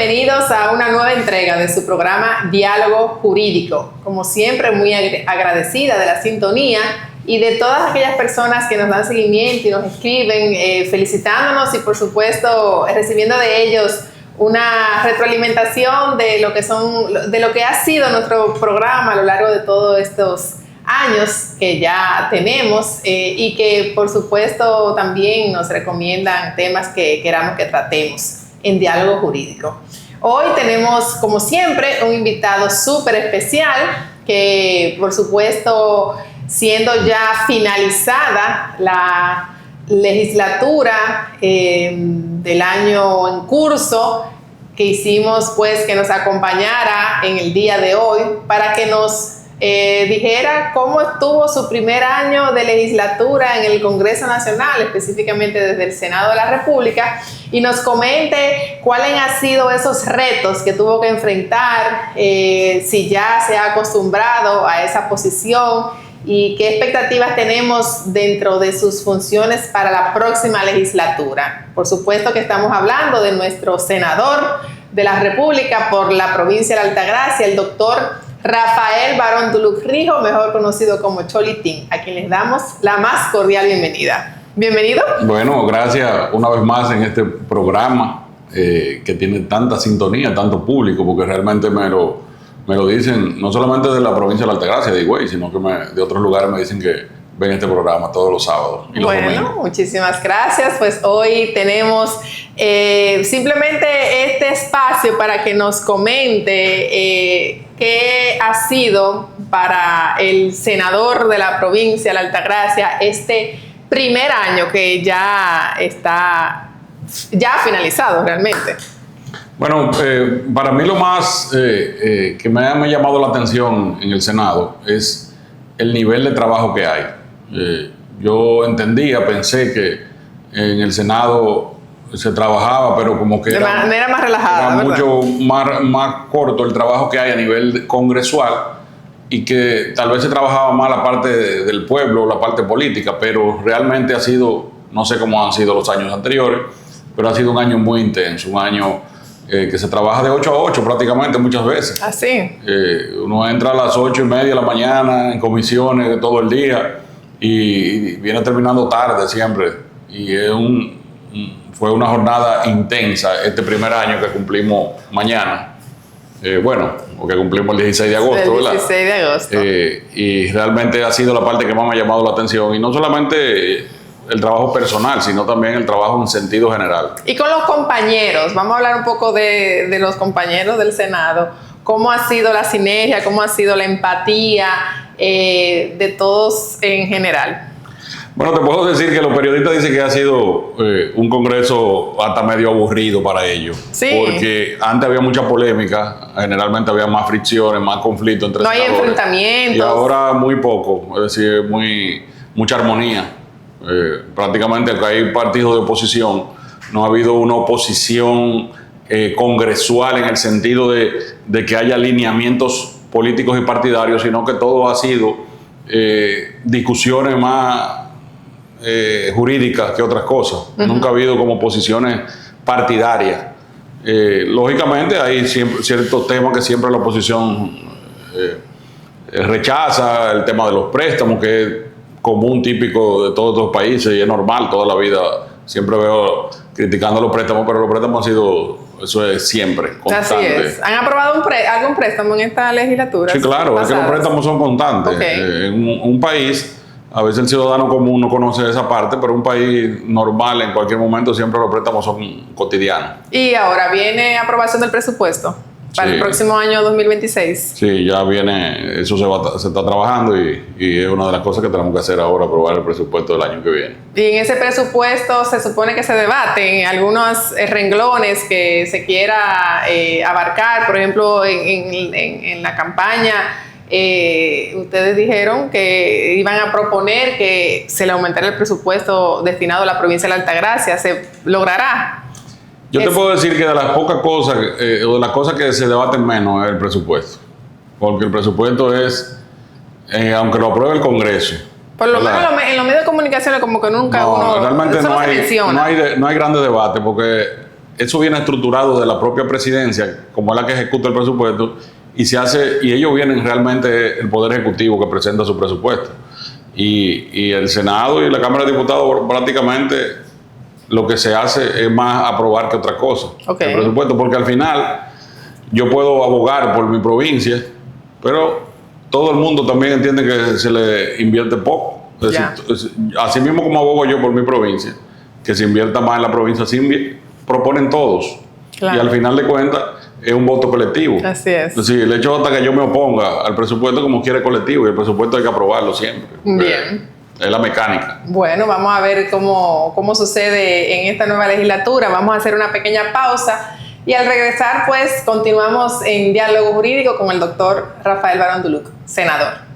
bienvenidos a una nueva entrega de su programa Diálogo Jurídico. Como siempre, muy agradecida de la sintonía y de todas aquellas personas que nos dan seguimiento y nos escriben felicitándonos y por supuesto recibiendo de ellos una retroalimentación de lo que ha sido nuestro programa a lo largo de todos estos años que ya tenemos y que por supuesto también nos recomiendan temas que queramos que tratemos en Diálogo Jurídico. Hoy tenemos, como siempre, un invitado súper especial que, por supuesto, siendo ya finalizada la legislatura del año en curso, que hicimos pues que nos acompañara en el día de hoy para que nos dijera cómo estuvo su primer año de legislatura en el Congreso Nacional, específicamente desde el Senado de la República, y nos comente cuáles han sido esos retos que tuvo que enfrentar, si ya se ha acostumbrado a esa posición y qué expectativas tenemos dentro de sus funciones para la próxima legislatura. Por supuesto que estamos hablando de nuestro senador de la República por la provincia de la Altagracia, el doctor Rafael Barón Duluc Rijo, mejor conocido como Cholitín, a quien les damos la más cordial bienvenida. Bienvenido. Bueno, gracias una vez más en este programa que tiene tanta sintonía, tanto público, porque realmente me lo dicen, no solamente de la provincia de la Altagracia, de Higüey, sino que de otros lugares me dicen que ven este programa todos los sábados y los domingos. Muchísimas gracias. Pues hoy tenemos simplemente este espacio para que nos comente qué ha sido para el senador de la provincia de la Altagracia este primer año que ya está finalizado realmente. Bueno, para mí lo más que me ha llamado la atención en el Senado es el nivel de trabajo que hay. Yo pensé que en el Senado se trabajaba, pero como que de manera más relajada, era mucho más corto el trabajo que hay a nivel congresual y que tal vez se trabajaba más la parte del pueblo, la parte política, pero realmente ha sido, no sé cómo han sido los años anteriores, pero ha sido un año muy intenso, un año que se trabaja de 8 a 8 prácticamente muchas veces. ¿Ah, sí? Uno entra a las 8:30 de la mañana en comisiones todo el día y viene terminando tarde siempre. Y fue una jornada intensa este primer año que cumplimos mañana. Porque cumplimos el 16 de agosto, ¿verdad? El 16 de agosto. Y realmente ha sido la parte que más me ha llamado la atención. Y no solamente el trabajo personal, sino también el trabajo en sentido general. Y con los compañeros, vamos a hablar un poco de los compañeros del Senado. ¿Cómo ha sido la sinergia? ¿Cómo ha sido la empatía de todos en general? Bueno, te puedo decir que los periodistas dicen que ha sido un congreso hasta medio aburrido para ellos. Sí. Porque antes había mucha polémica, generalmente había más fricciones, más conflictos entre senadores. No hay enfrentamientos. Y ahora muy poco, es decir, mucha armonía. Prácticamente que hay partidos de oposición, no ha habido una oposición congresual en el sentido de que haya alineamientos políticos y partidarios, sino que todo ha sido discusiones más jurídicas que otras cosas. Nunca ha habido como posiciones partidarias. Lógicamente hay ciertos temas que siempre la oposición rechaza, el tema de los préstamos, que es común, típico de todos los países y es normal toda la vida. Siempre veo criticando los préstamos, pero los préstamos han sido, eso es siempre, constante. Así es. ¿Han aprobado algún préstamo en esta legislatura? Sí, claro, es que los préstamos son constantes. Okay. En un país, a veces el ciudadano común no conoce esa parte, pero un país normal, en cualquier momento, siempre los préstamos son cotidianos. Y ahora viene aprobación del presupuesto para el próximo año 2026. Sí, ya viene, eso se está trabajando y es una de las cosas que tenemos que hacer ahora, aprobar el presupuesto del año que viene. Y en ese presupuesto se supone que se debaten algunos renglones que se quiera abarcar. Por ejemplo, en la campaña ustedes dijeron que iban a proponer que se le aumentara el presupuesto destinado a la provincia de la Altagracia. ¿Se logrará? Yo te puedo decir que de las pocas cosas, o de las cosas que se debaten menos, es el presupuesto. Porque el presupuesto es, aunque lo apruebe el Congreso. Por lo menos en los medios de comunicación como que nunca uno... Realmente no hay grandes debates, porque eso viene estructurado de la propia presidencia, como es la que ejecuta el presupuesto, y ellos vienen realmente el Poder Ejecutivo que presenta su presupuesto. Y el Senado y la Cámara de Diputados prácticamente lo que se hace es más aprobar que otra cosa. El presupuesto, porque al final yo puedo abogar por mi provincia, pero todo el mundo también entiende que se le invierte poco. Es decir, así mismo como abogo yo por mi provincia, que se invierta más en la provincia, así proponen todos. Claro. Y al final de cuentas es un voto colectivo. Así es. Es decir, el hecho hasta que yo me oponga al presupuesto como quiere colectivo, y el presupuesto hay que aprobarlo siempre. Bien. Es la mecánica. Bueno, vamos a ver cómo sucede en esta nueva legislatura. Vamos a hacer una pequeña pausa y al regresar, pues, continuamos en Diálogo Jurídico con el doctor Rafael Barón Duluc, senador.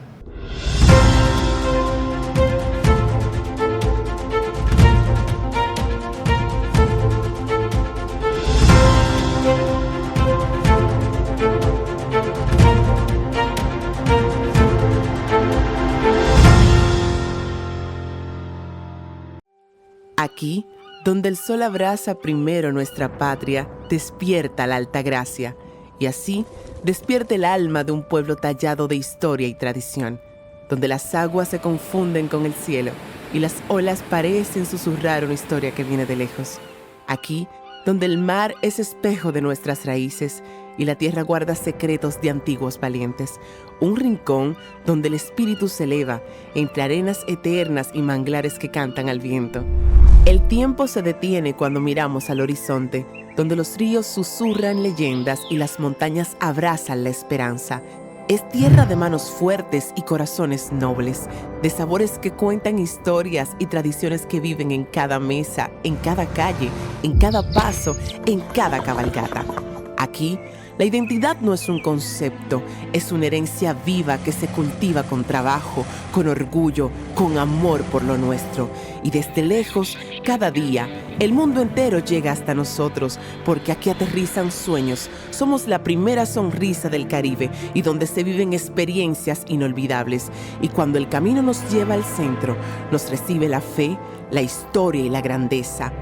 Aquí, donde el sol abraza primero nuestra patria, despierta la altagracia, y así despierta el alma de un pueblo tallado de historia y tradición, donde las aguas se confunden con el cielo y las olas parecen susurrar una historia que viene de lejos. Aquí, donde el mar es espejo de nuestras raíces y la tierra guarda secretos de antiguos valientes. Un rincón donde el espíritu se eleva entre arenas eternas y manglares que cantan al viento. El tiempo se detiene cuando miramos al horizonte, donde los ríos susurran leyendas y las montañas abrazan la esperanza. Es tierra de manos fuertes y corazones nobles, de sabores que cuentan historias y tradiciones que viven en cada mesa, en cada calle, en cada paso, en cada cabalgata. Aquí, la identidad no es un concepto, es una herencia viva que se cultiva con trabajo, con orgullo, con amor por lo nuestro. Y desde lejos, cada día, el mundo entero llega hasta nosotros, porque aquí aterrizan sueños. Somos la primera sonrisa del Caribe y donde se viven experiencias inolvidables. Y cuando el camino nos lleva al centro, nos recibe la fe, la historia y la grandeza.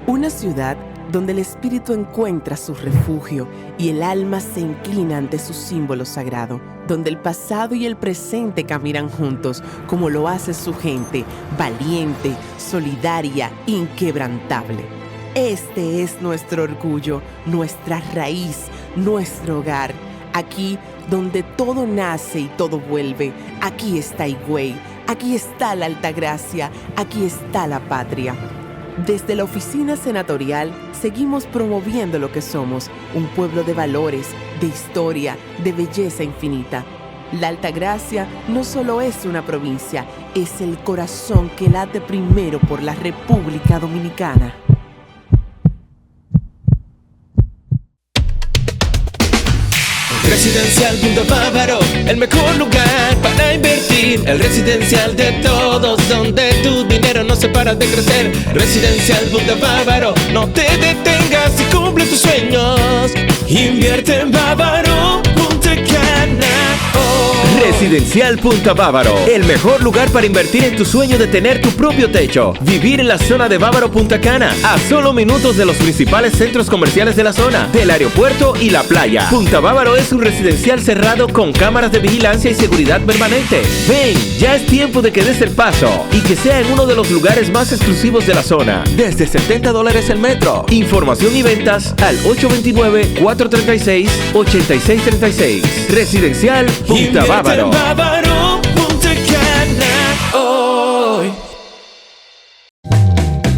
Una ciudad donde el espíritu encuentra su refugio y el alma se inclina ante su símbolo sagrado, donde el pasado y el presente caminan juntos, como lo hace su gente, valiente, solidaria, inquebrantable. Este es nuestro orgullo, nuestra raíz, nuestro hogar. Aquí donde todo nace y todo vuelve, aquí está Higüey, aquí está la Altagracia, aquí está la patria. Desde la oficina senatorial seguimos promoviendo lo que somos, un pueblo de valores, de historia, de belleza infinita. La Altagracia no solo es una provincia, es el corazón que late primero por la República Dominicana. Residencial Punta Bávaro, el mejor lugar para invertir. El residencial de todos, donde tu dinero no se para de crecer. Residencial Punta Bávaro, no te detengas y cumple tus sueños. Invierte en Bávaro, Punta Cana. Residencial Punta Bávaro, el mejor lugar para invertir en tu sueño de tener tu propio techo. Vivir en la zona de Bávaro Punta Cana, a solo minutos de los principales centros comerciales de la zona, del aeropuerto y la playa. Punta Bávaro es un residencial cerrado con cámaras de vigilancia y seguridad permanente. Ven, ya es tiempo de que des el paso y que sea en uno de los lugares más exclusivos de la zona. Desde $70 el metro. Información y ventas al 829-436-8636. Residencial Punta Bávaro. Bávaro, Punta Cana, hoy.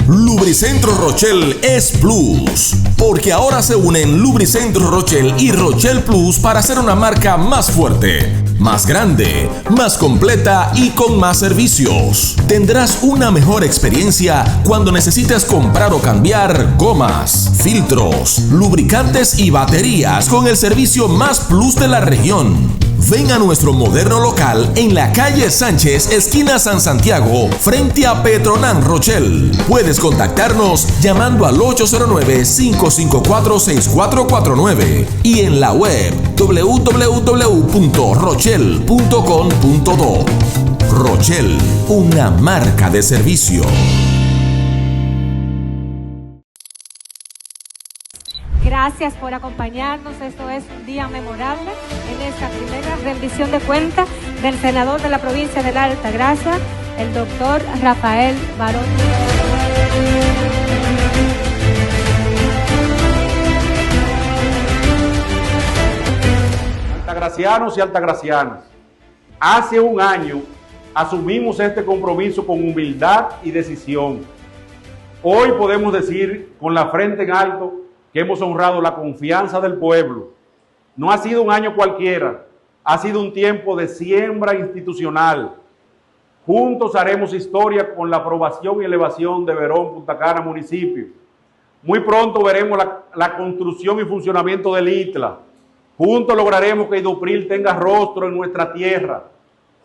Lubricentro Rochelle es Plus, porque ahora se unen Lubricentro Rochelle y Rochelle Plus para hacer una marca más fuerte, más grande, más completa y con más servicios. Tendrás una mejor experiencia cuando necesites comprar o cambiar gomas, filtros, lubricantes y baterías con el servicio más plus de la región. Ven a nuestro moderno local en la calle Sánchez, esquina San Santiago, frente a Petronan Rochelle. Puedes contactarnos llamando al 809-554-6449 y en la web www.rochelle.com.do. Rochelle, una marca de servicio. Gracias por acompañarnos. Esto es un día memorable en esta primera rendición de cuentas del senador de la provincia de la Altagracia, el doctor Rafael Barón. Altagracianos y altagracianas, hace un año asumimos este compromiso con humildad y decisión. Hoy podemos decir con la frente en alto que hemos honrado la confianza del pueblo. No ha sido un año cualquiera, ha sido un tiempo de siembra institucional. Juntos haremos historia con la aprobación y elevación de Verón Punta Cana municipio. Muy pronto veremos la construcción y funcionamiento del ITLA. Juntos lograremos que Idupril tenga rostro en nuestra tierra.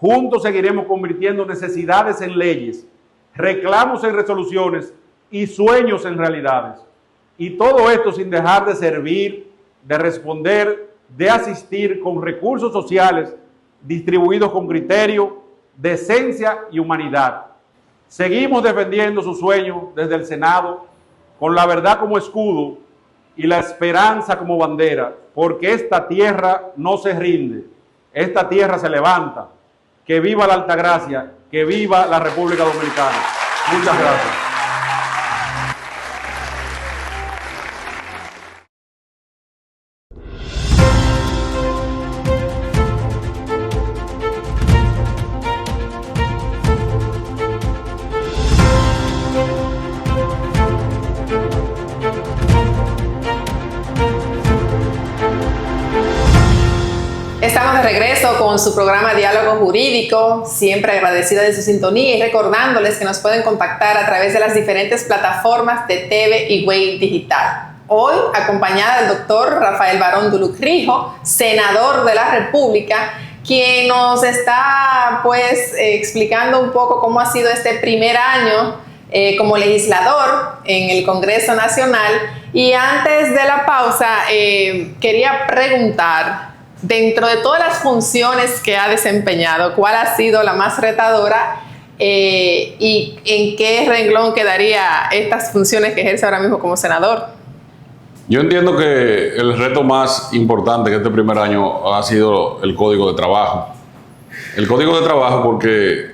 Juntos seguiremos convirtiendo necesidades en leyes, reclamos en resoluciones y sueños en realidades. Y todo esto sin dejar de servir, de responder, de asistir con recursos sociales distribuidos con criterio, decencia y humanidad. Seguimos defendiendo su sueño desde el Senado, con la verdad como escudo y la esperanza como bandera, porque esta tierra no se rinde, esta tierra se levanta. Que viva la Altagracia, que viva la República Dominicana. Muchas gracias. Estamos de regreso con su programa Diálogo Jurídico, siempre agradecida de su sintonía y recordándoles que nos pueden contactar a través de las diferentes plataformas de TV y Way Digital. Hoy, acompañada del doctor Rafael Barón Dulucrijo, senador de la República, quien nos está explicando un poco cómo ha sido este primer año como legislador en el Congreso Nacional. Y antes de la pausa, quería preguntar, dentro de todas las funciones que ha desempeñado, ¿cuál ha sido la más retadora y en qué renglón quedaría estas funciones que ejerce ahora mismo como senador? Yo entiendo que el reto más importante que este primer año ha sido el Código de Trabajo. El Código de Trabajo porque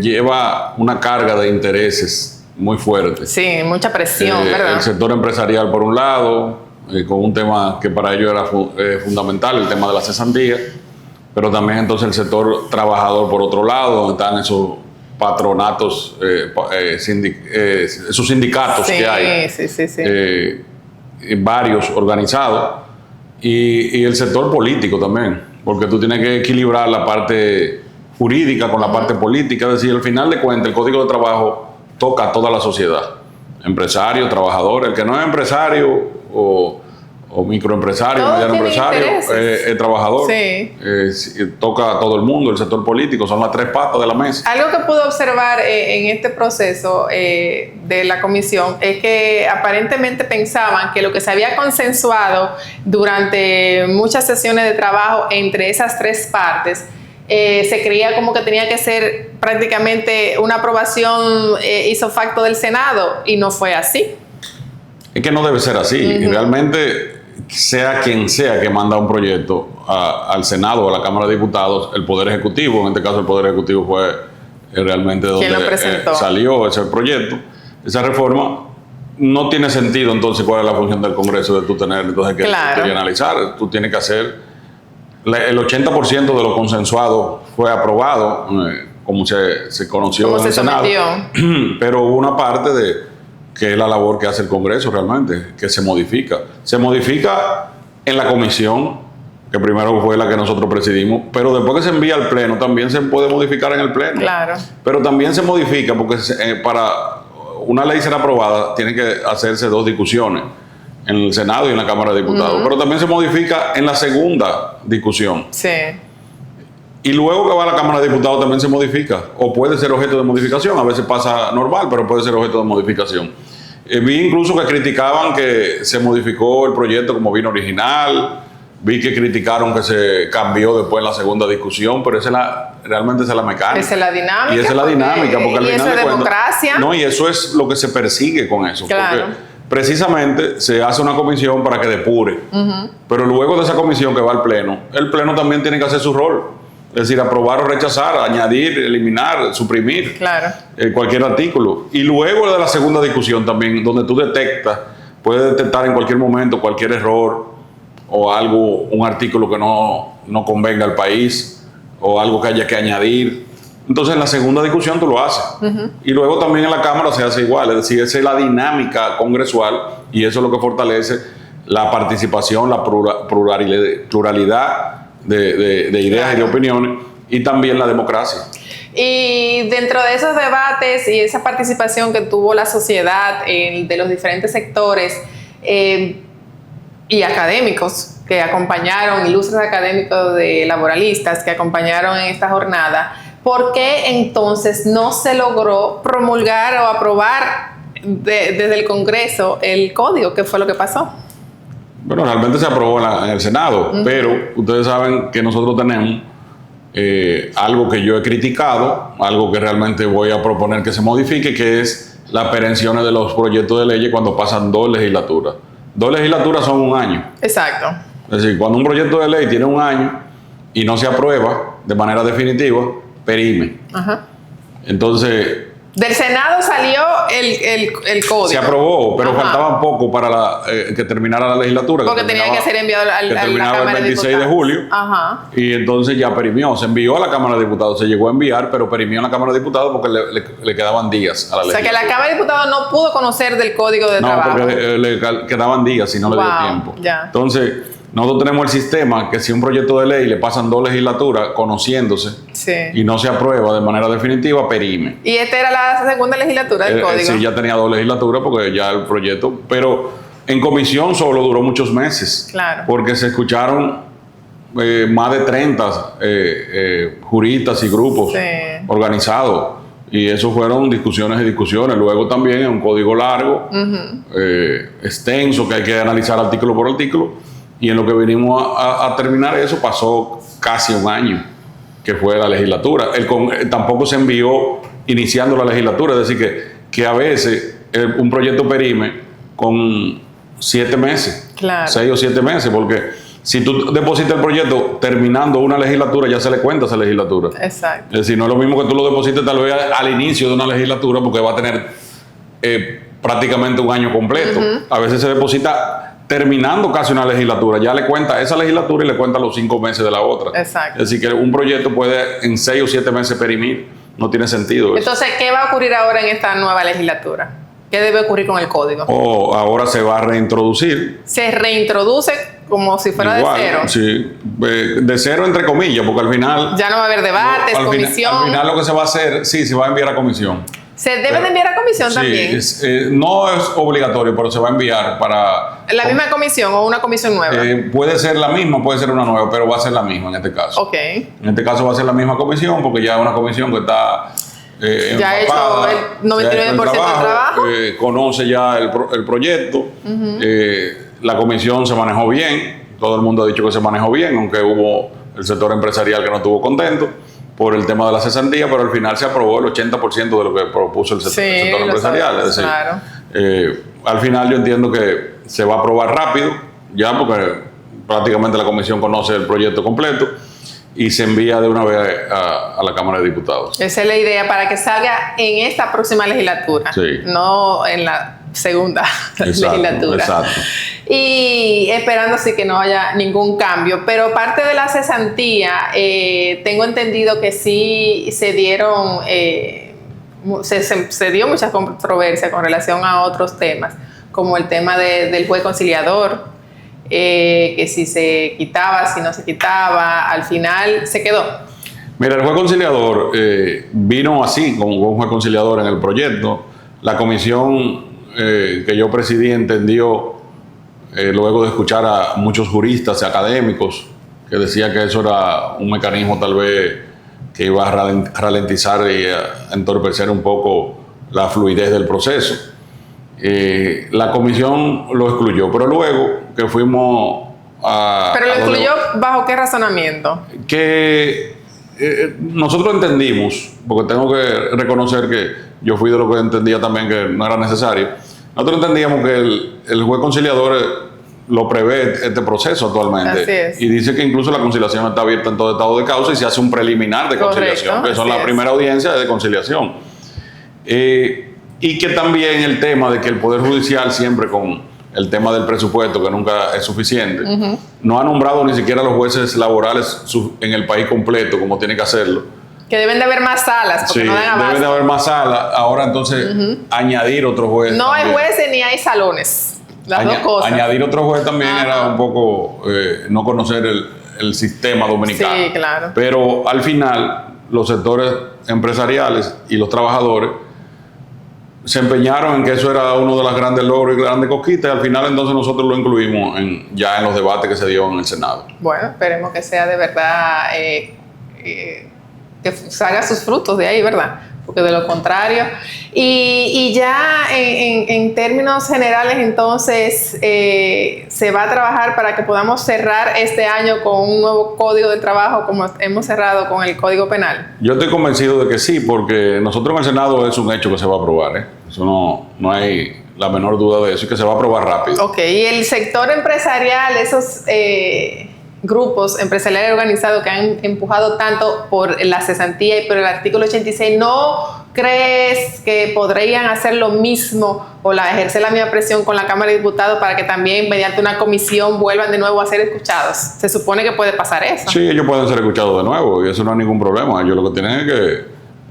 lleva una carga de intereses muy fuerte. Sí, mucha presión, ¿verdad? El sector empresarial por un lado, con un tema que para ellos era fundamental, el tema de la cesantía, pero también entonces el sector trabajador por otro lado, donde están esos patronatos, esos sindicatos que hay, varios organizados, y el sector político también, porque tú tienes que equilibrar la parte jurídica con la parte política, es decir, al final de cuentas el Código de Trabajo toca a toda la sociedad, empresarios, trabajadores, el que no es empresario o microempresario, mediano empresario, trabajador, toca a todo el mundo, el sector político, son las tres patas de la mesa. Algo que pude observar en este proceso de la comisión es que aparentemente pensaban que lo que se había consensuado durante muchas sesiones de trabajo entre esas tres partes se creía como que tenía que ser prácticamente una aprobación ipso facto del Senado, y no fue así. Es que no debe ser así. Realmente, sea quien sea que manda un proyecto al Senado o a la Cámara de Diputados, el Poder Ejecutivo, en este caso el Poder Ejecutivo fue realmente donde salió ese proyecto, esa reforma, no tiene sentido entonces cuál es la función del Congreso de tú tener entonces que analizar. Tú tienes que hacer, el 80% de lo consensuado fue aprobado, como se conoció en el Senado, pero hubo una parte que es la labor que hace el Congreso realmente, que se modifica. Se modifica en la comisión, que primero fue la que nosotros presidimos, pero después que se envía al Pleno, también se puede modificar en el Pleno. Claro. Pero también se modifica porque para una ley ser aprobada tiene que hacerse dos discusiones, en el Senado y en la Cámara de Diputados. Pero también se modifica en la segunda discusión. Sí. Y luego que va a la Cámara de Diputados también se modifica, o puede ser objeto de modificación, a veces pasa normal, pero puede ser objeto de modificación. Vi incluso que criticaban que se modificó el proyecto como vino original, vi que criticaron que se cambió después en la segunda discusión, pero realmente esa es la mecánica. Esa es la dinámica. Y esa es la dinámica, porque al final eso es democracia. No, y eso es lo que se persigue con eso. Claro. precisamente se hace una comisión para que depure. Pero luego de esa comisión que va al Pleno, el Pleno también tiene que hacer su rol. Es decir, aprobar o rechazar, añadir, eliminar, suprimir cualquier artículo. Y luego de la segunda discusión también, donde tú puedes detectar en cualquier momento cualquier error o algo, un artículo que no convenga al país o algo que haya que añadir. Entonces en la segunda discusión tú lo haces. Y luego también en la Cámara se hace igual. Es decir, esa es la dinámica congresual y eso es lo que fortalece la participación, la pluralidad de ideas y de opiniones, y también la democracia. Y dentro de esos debates y esa participación que tuvo la sociedad de los diferentes sectores y académicos que acompañaron, ilustres académicos de laboralistas que acompañaron en esta jornada, ¿por qué entonces no se logró promulgar o aprobar desde el Congreso el código? ¿Qué fue lo que pasó? Bueno, realmente se aprobó en el Senado, pero ustedes saben que nosotros tenemos algo que yo he criticado, algo que realmente voy a proponer que se modifique, que es las perenciones de los proyectos de leyes cuando pasan 2 legislaturas. 2 legislaturas son 1 año. Exacto. Es decir, cuando un proyecto de ley tiene 1 año y no se aprueba de manera definitiva, perime. Entonces... Del Senado salió el código. Se aprobó, pero faltaba poco para que terminara la legislatura. Porque tenía que ser enviado a la Cámara el 26 de julio. Y entonces ya perimió. Se envió a la Cámara de Diputados. Se llegó a enviar, pero perimió a la Cámara de Diputados porque le quedaban días a la legislatura. O sea, que la Cámara de Diputados no pudo conocer del código de trabajo. No, porque le quedaban días y no le dio tiempo. Entonces... Nosotros tenemos el sistema que si un proyecto de ley le pasan 2 legislaturas conociéndose y no se aprueba de manera definitiva, perime. ¿Y esta era la segunda legislatura del código? Sí, ya tenía 2 legislaturas porque ya el proyecto, pero en comisión solo duró muchos meses. Claro. Porque se escucharon más de 30 juristas y grupos organizados. Y eso fueron discusiones y discusiones. Luego también es un código largo, extenso, que hay que analizar artículo por artículo. Y en lo que vinimos a terminar eso pasó casi 1 año, que fue la legislatura. Tampoco se envió iniciando la legislatura, es decir, que a veces un proyecto perime con 7 meses, 6 o 7 meses, porque si tú depositas el proyecto terminando una legislatura, ya se le cuenta esa legislatura. Exacto. Es decir, no es lo mismo que tú lo deposites tal vez al inicio de una legislatura, porque va a tener prácticamente 1 año completo. A veces se deposita terminando casi una legislatura, ya le cuenta esa legislatura y le cuenta los 5 meses de la otra. Exacto. Es decir, que un proyecto puede en 6 o 7 meses perimir, no tiene sentido eso. Entonces, ¿qué va a ocurrir ahora en esta nueva legislatura? ¿Qué debe ocurrir con el código? Ahora se va a reintroducir. ¿Se reintroduce como si fuera igual, de cero? Sí, de cero entre comillas, porque al final... Ya no va a haber debates, comisión. Al final lo que se va a hacer, se va a enviar a comisión. ¿Se debe de enviar a comisión también? No es obligatorio, pero se va a enviar para... ¿La misma comisión o una comisión nueva? Puede ser la misma, puede ser una nueva, pero va a ser la misma en este caso. Ok. En este caso va a ser la misma comisión, porque ya es una comisión que está ya ha hecho el 99% del trabajo. Conoce ya el proyecto. La comisión se manejó bien. Todo el mundo ha dicho que se manejó bien, aunque hubo el sector empresarial que no estuvo contento por el tema de la cesantía, pero al final se aprobó el 80% de lo que propuso el sector empresarial. Es decir, al final yo entiendo que se va a aprobar rápido, ya porque prácticamente la comisión conoce el proyecto completo y se envía de una vez a la Cámara de Diputados. Esa es la idea, para que salga en esta próxima legislatura, no en la segunda legislatura. Exacto. Y esperando así que no haya ningún cambio. Pero parte de la cesantía, tengo entendido que sí se dieron, se dio mucha controversia con relación a otros temas, como el tema del juez conciliador, que si se quitaba, si no se quitaba, al final se quedó. Mira, el juez conciliador vino así, con un juez conciliador en el proyecto. La comisión que yo presidí entendió, luego de escuchar a muchos juristas y académicos, que decía que eso era un mecanismo tal vez que iba a ralentizar y a entorpecer un poco la fluidez del proceso. La comisión lo excluyó, pero luego que fuimos a... ¿Pero lo excluyó bajo qué razonamiento? Que nosotros entendimos, porque tengo que reconocer que yo fui de lo que entendía también que no era necesario, nosotros entendíamos que el juez conciliador lo prevé este proceso actualmente. Así es. Y dice que incluso la conciliación está abierta en todo estado de causa y se hace un preliminar de conciliación, Correcto, que son la así es. primera audiencia de conciliación. Y que también el tema de que el Poder Judicial siempre con el tema del presupuesto, que nunca es suficiente, no ha nombrado ni siquiera a los jueces laborales en el país completo como tiene que hacerlo. Que deben de haber más salas, porque Sí, no dan abasto. debe de haber más salas. Ahora entonces añadir otro juez. No hay también. jueces ni hay salones. Las dos cosas. Añadir otro juez también Ajá. era un poco no conocer el sistema dominicano. Sí, claro. Pero al final, los sectores empresariales y los trabajadores se empeñaron en que eso era uno de los grandes logros y grandes conquistas. Y al final, entonces, nosotros lo incluimos ya en los debates que se dio en el Senado. Bueno, esperemos que sea de verdad, que salga sus frutos de ahí, ¿verdad? Porque de lo contrario. Y ya en términos generales, entonces, se va a trabajar para que podamos cerrar este año con un nuevo código de trabajo, como hemos cerrado con el Código Penal. Yo estoy convencido de que sí, porque nosotros en el Senado es un hecho que se va a aprobar. Eso no hay la menor duda de eso, y que se va a aprobar rápido. Ok, y el sector empresarial, esos grupos empresariales organizados que han empujado tanto por la cesantía y por el artículo 86, ¿no crees que podrían hacer lo mismo o ejercer la misma presión con la Cámara de Diputados para que también mediante una comisión vuelvan de nuevo a ser escuchados? Se supone que puede pasar eso. Sí, ellos pueden ser escuchados de nuevo y eso no es ningún problema. Ellos lo que tienen es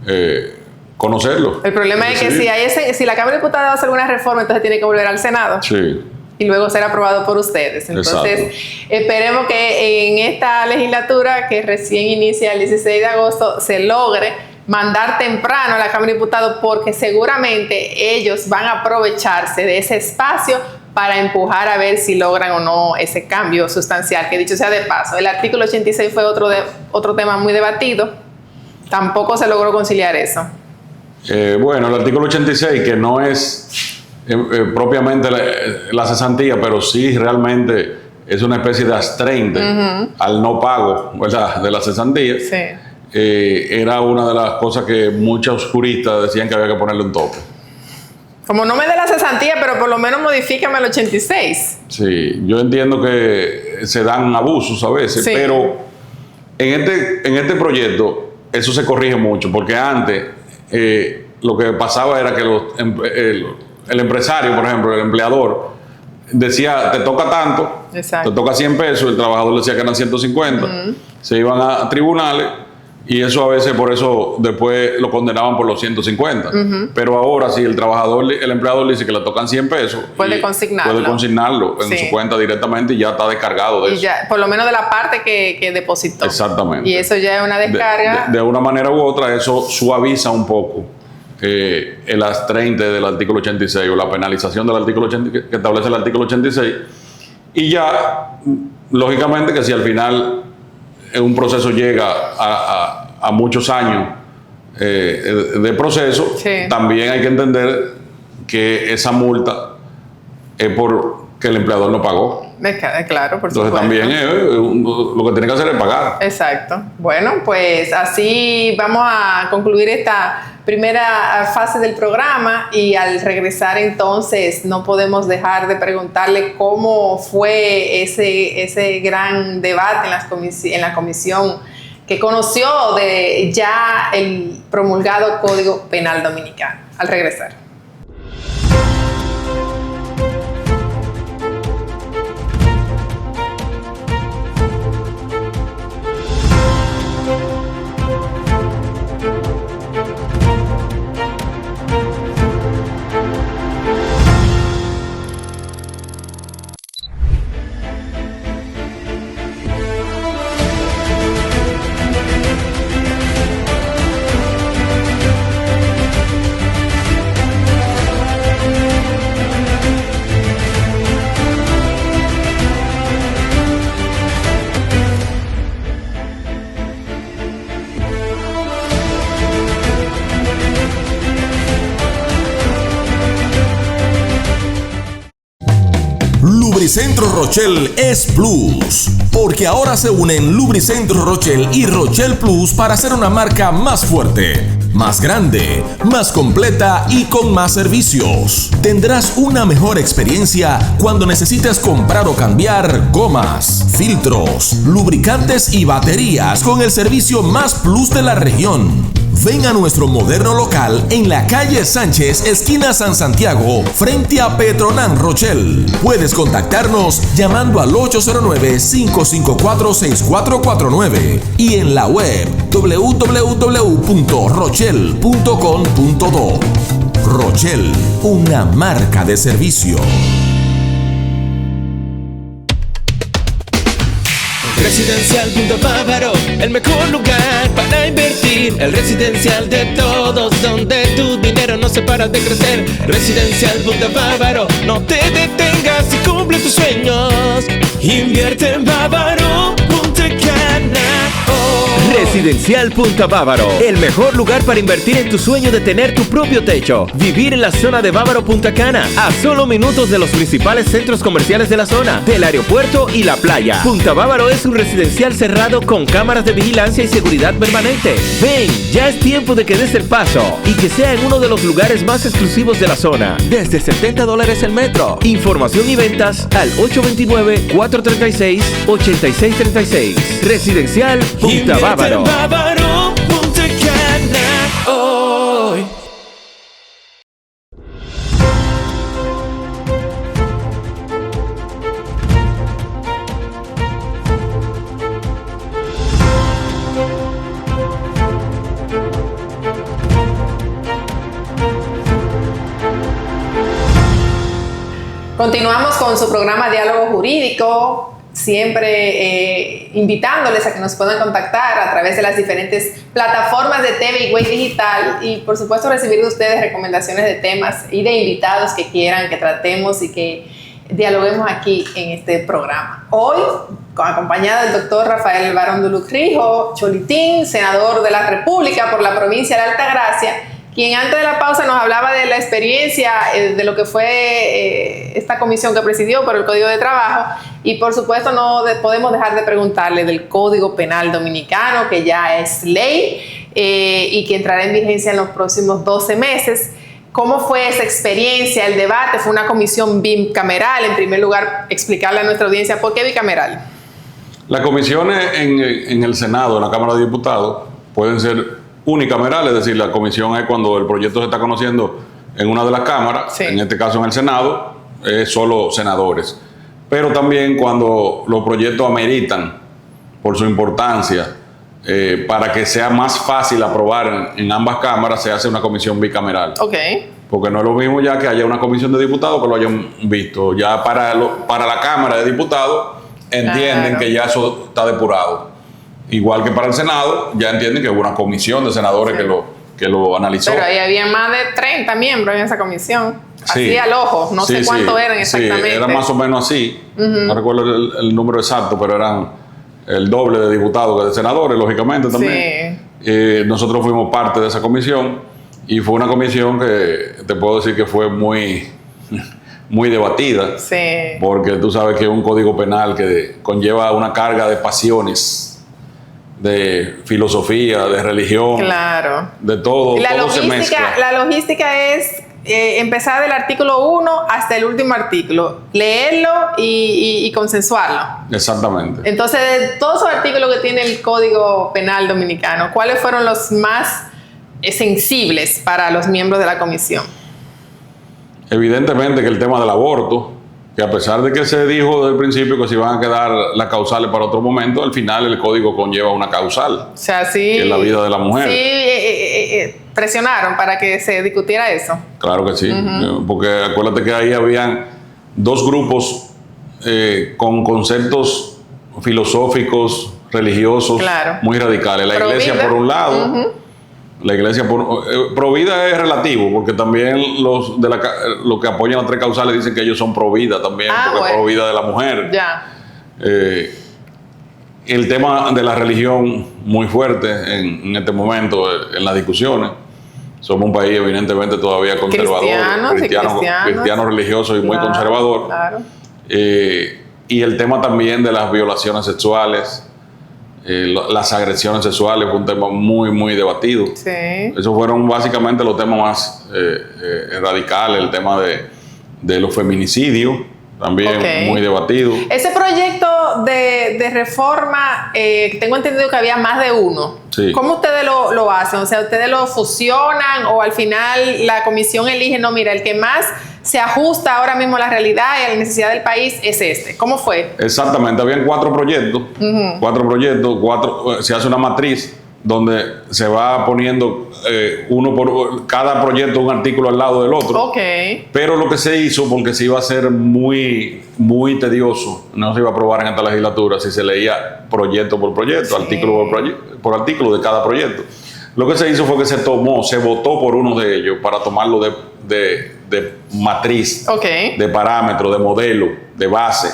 que conocerlo. El problema es que si la Cámara de Diputados hace alguna reforma, entonces tiene que volver al Senado. Sí. Y luego ser aprobado por ustedes. Entonces, Exacto. esperemos que en esta legislatura, que recién inicia el 16 de agosto, se logre mandar temprano a la Cámara de Diputados, porque seguramente ellos van a aprovecharse de ese espacio para empujar a ver si logran o no ese cambio sustancial, que dicho sea de paso, el artículo 86 fue otro tema muy debatido. Tampoco se logró conciliar eso. Bueno, el artículo 86, que no es propiamente la cesantía, pero sí realmente es una especie de astreinte al no pago, ¿verdad?, de la cesantía. Sí. Era una de las cosas que muchos juristas decían que había que ponerle un tope. Como no me dé la cesantía, pero por lo menos modifícame el 86. Sí, yo entiendo que se dan abusos a veces, Sí. pero en este proyecto eso se corrige mucho, porque antes lo que pasaba era que el empresario, por ejemplo, el empleador, decía, te toca tanto, Exacto. te toca 100 pesos, el trabajador decía que eran 150, se iban a tribunales y eso a veces por eso después lo condenaban por los 150. Pero ahora si el empleador le dice que le tocan 100 pesos, Puede consignarlo. Puede consignarlo en Sí. su cuenta directamente y ya está descargado de Y eso. ya, por lo menos de la parte que depositó. Exactamente. Y eso ya es una descarga. De una manera u otra, eso suaviza un poco el astreinte del artículo 86 o la penalización del artículo 86, que establece el artículo 86. Y ya, lógicamente, que si al final un proceso llega a muchos años de proceso, Sí. también hay que entender que esa multa es porque el empleador no pagó. Claro, por Entonces supuesto. también lo que tiene que hacer es pagar. Exacto. Bueno, pues así vamos a concluir esta primera fase del programa, y al regresar entonces no podemos dejar de preguntarle cómo fue ese gran debate en la comisión que conoció de ya el promulgado Código Penal Dominicano. Al regresar. Lubricentro Rochelle es Plus, porque ahora se unen Lubricentro Rochelle y Rochelle Plus para hacer una marca más fuerte, más grande, más completa y con más servicios. Tendrás una mejor experiencia cuando necesites comprar o cambiar gomas, filtros, lubricantes y baterías con el servicio más plus de la región. Ven a nuestro moderno local en la calle Sánchez, esquina San Santiago, frente a Petronan Rochelle. Puedes contactarnos llamando al 809-554-6449 y en la web www.rochelle.com.do. Rochelle, una marca de servicio. Residencial Punta Bávaro, el mejor lugar para invertir. El residencial de todos, donde tu dinero no se para de crecer. Residencial Punta Bávaro, no te detengas y cumple tus sueños. Invierte en Bávaro, Punta Cana. Residencial Punta Bávaro, el mejor lugar para invertir en tu sueño de tener tu propio techo. Vivir en la zona de Bávaro Punta Cana, a solo minutos de los principales centros comerciales de la zona, del aeropuerto y la playa. Punta Bávaro es un residencial cerrado con cámaras de vigilancia y seguridad permanente. Ven, ya es tiempo de que des el paso y que sea en uno de los lugares más exclusivos de la zona. Desde $70 el metro. Información y ventas al 829-436-8636. Residencial Punta Bávaro. Bávaro, Punta Cana, hoy. Continuamos con su programa Diálogo Jurídico, siempre invitándoles a que nos puedan contactar a través de las diferentes plataformas de TV y Web Digital y por supuesto recibir de ustedes recomendaciones de temas y de invitados que quieran que tratemos y que dialoguemos aquí en este programa. Hoy, acompañada del doctor Rafael Barón de Lucrijo Cholitín, senador de la República por la provincia de Altagracia, quien antes de la pausa nos hablaba de la experiencia de lo que fue esta comisión que presidió por el Código de Trabajo y por supuesto no podemos dejar de preguntarle del Código Penal Dominicano, que ya es ley y que entrará en vigencia en los próximos 12 meses. ¿Cómo fue esa experiencia, el debate? Fue una comisión bicameral. En primer lugar, explicarle a nuestra audiencia por qué bicameral. Las comisiones en el Senado, en la Cámara de Diputados, pueden ser unicameral, es decir, la comisión es cuando el proyecto se está conociendo en una de las cámaras, sí. En este caso en el Senado, es solo senadores. Pero también cuando los proyectos ameritan, por su importancia, para que sea más fácil aprobar en ambas cámaras, se hace una comisión bicameral. Okay. Porque no es lo mismo ya que haya una comisión de diputados que lo hayan visto. Ya para la Cámara de Diputados entienden que ya eso está depurado. Igual que para el Senado, ya entienden que hubo una comisión de senadores que lo analizó. Pero ahí había más de 30 miembros en esa comisión. Así al ojo, no sé cuántos eran exactamente. Sí, era más o menos así. No recuerdo el número exacto, pero eran el doble de diputados que de senadores, lógicamente también. Sí. Nosotros fuimos parte de esa comisión y fue una comisión que te puedo decir que fue muy debatida. Sí. Porque tú sabes que es un código penal que conlleva una carga de pasiones, de filosofía, de religión, claro, de todo. Y todo se mezcla. La logística es empezar del artículo 1 hasta el último artículo, leerlo y consensuarlo. Exactamente. Entonces, de todos esos artículos que tiene el Código Penal Dominicano, ¿cuáles fueron los más sensibles para los miembros de la comisión? Evidentemente que el tema del aborto, que a pesar de que se dijo desde el principio que se iban a quedar las causales para otro momento, al final el código conlleva una causal, o sea, sí, que es la vida de la mujer. Sí, presionaron para que se discutiera eso. Claro que sí, porque acuérdate que ahí habían dos grupos con conceptos filosóficos, religiosos, muy radicales. La iglesia por un lado, la iglesia pro vida es relativo, porque también los que apoyan las tres causales dicen que ellos son pro vida también, porque es pro vida de la mujer. Ya. El tema de la religión muy fuerte en este momento en las discusiones. Somos un país evidentemente todavía conservador, cristiano religioso y muy conservador. Claro. y el tema también de las violaciones sexuales, las agresiones sexuales, fue un tema muy, muy debatido. Sí. Esos fueron básicamente los temas más radicales, el tema de los feminicidios, también muy debatido. Ese proyecto de reforma, tengo entendido que había más de uno. Sí. ¿Cómo ustedes lo hacen? O sea, ¿ustedes lo fusionan o al final la comisión elige, no, mira, el que más se ajusta ahora mismo a la realidad y a la necesidad del país es este? ¿Cómo fue? Exactamente, habían 4 proyectos, se hace una matriz donde se va poniendo uno por cada proyecto, un artículo al lado del otro. Ok. Pero lo que se hizo, porque se iba a hacer muy, muy tedioso, no se iba a aprobar en esta legislatura si se leía proyecto por proyecto, artículo por artículo de cada proyecto. Lo que se hizo fue que se votó por uno de ellos para tomarlo de matriz, de parámetro, de modelo, de base.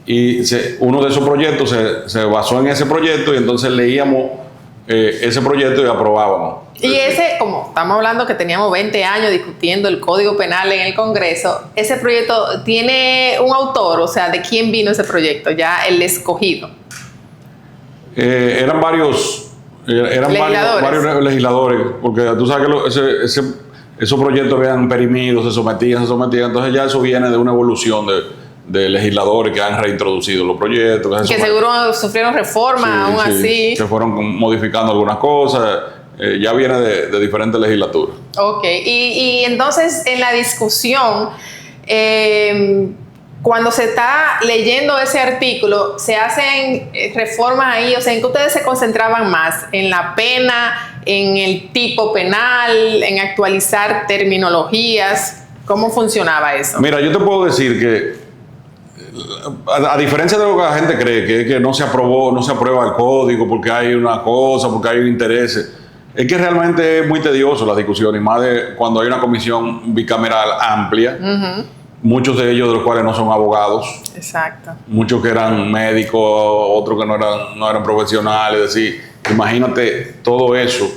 Y uno de esos proyectos se basó en ese proyecto y entonces leíamos ese proyecto y aprobábamos. Y ese, como estamos hablando que teníamos 20 años discutiendo el Código Penal en el Congreso, ese proyecto tiene un autor, o sea, ¿de quién vino ese proyecto? Ya el escogido. Eran varios legisladores, porque tú sabes que esos proyectos habían perimido, se sometían, entonces ya eso viene de una evolución de legisladores que han reintroducido los proyectos. Que seguro sufrieron reforma, aún así. Se fueron modificando algunas cosas, ya viene de diferentes legislaturas. Ok, y entonces en la discusión, cuando se está leyendo ese artículo, se hacen reformas ahí, o sea, ¿en qué ustedes se concentraban más? ¿En la pena, en el tipo penal, en actualizar terminologías? ¿Cómo funcionaba eso? Mira, yo te puedo decir que a diferencia de lo que la gente cree, que no se aprueba el código porque hay una cosa, porque hay un interés, es que realmente es muy tedioso la discusión, y más de cuando hay una comisión bicameral amplia, muchos de ellos de los cuales no son abogados. Exacto. Muchos que eran médicos, otros que no eran profesionales, es decir, imagínate todo eso.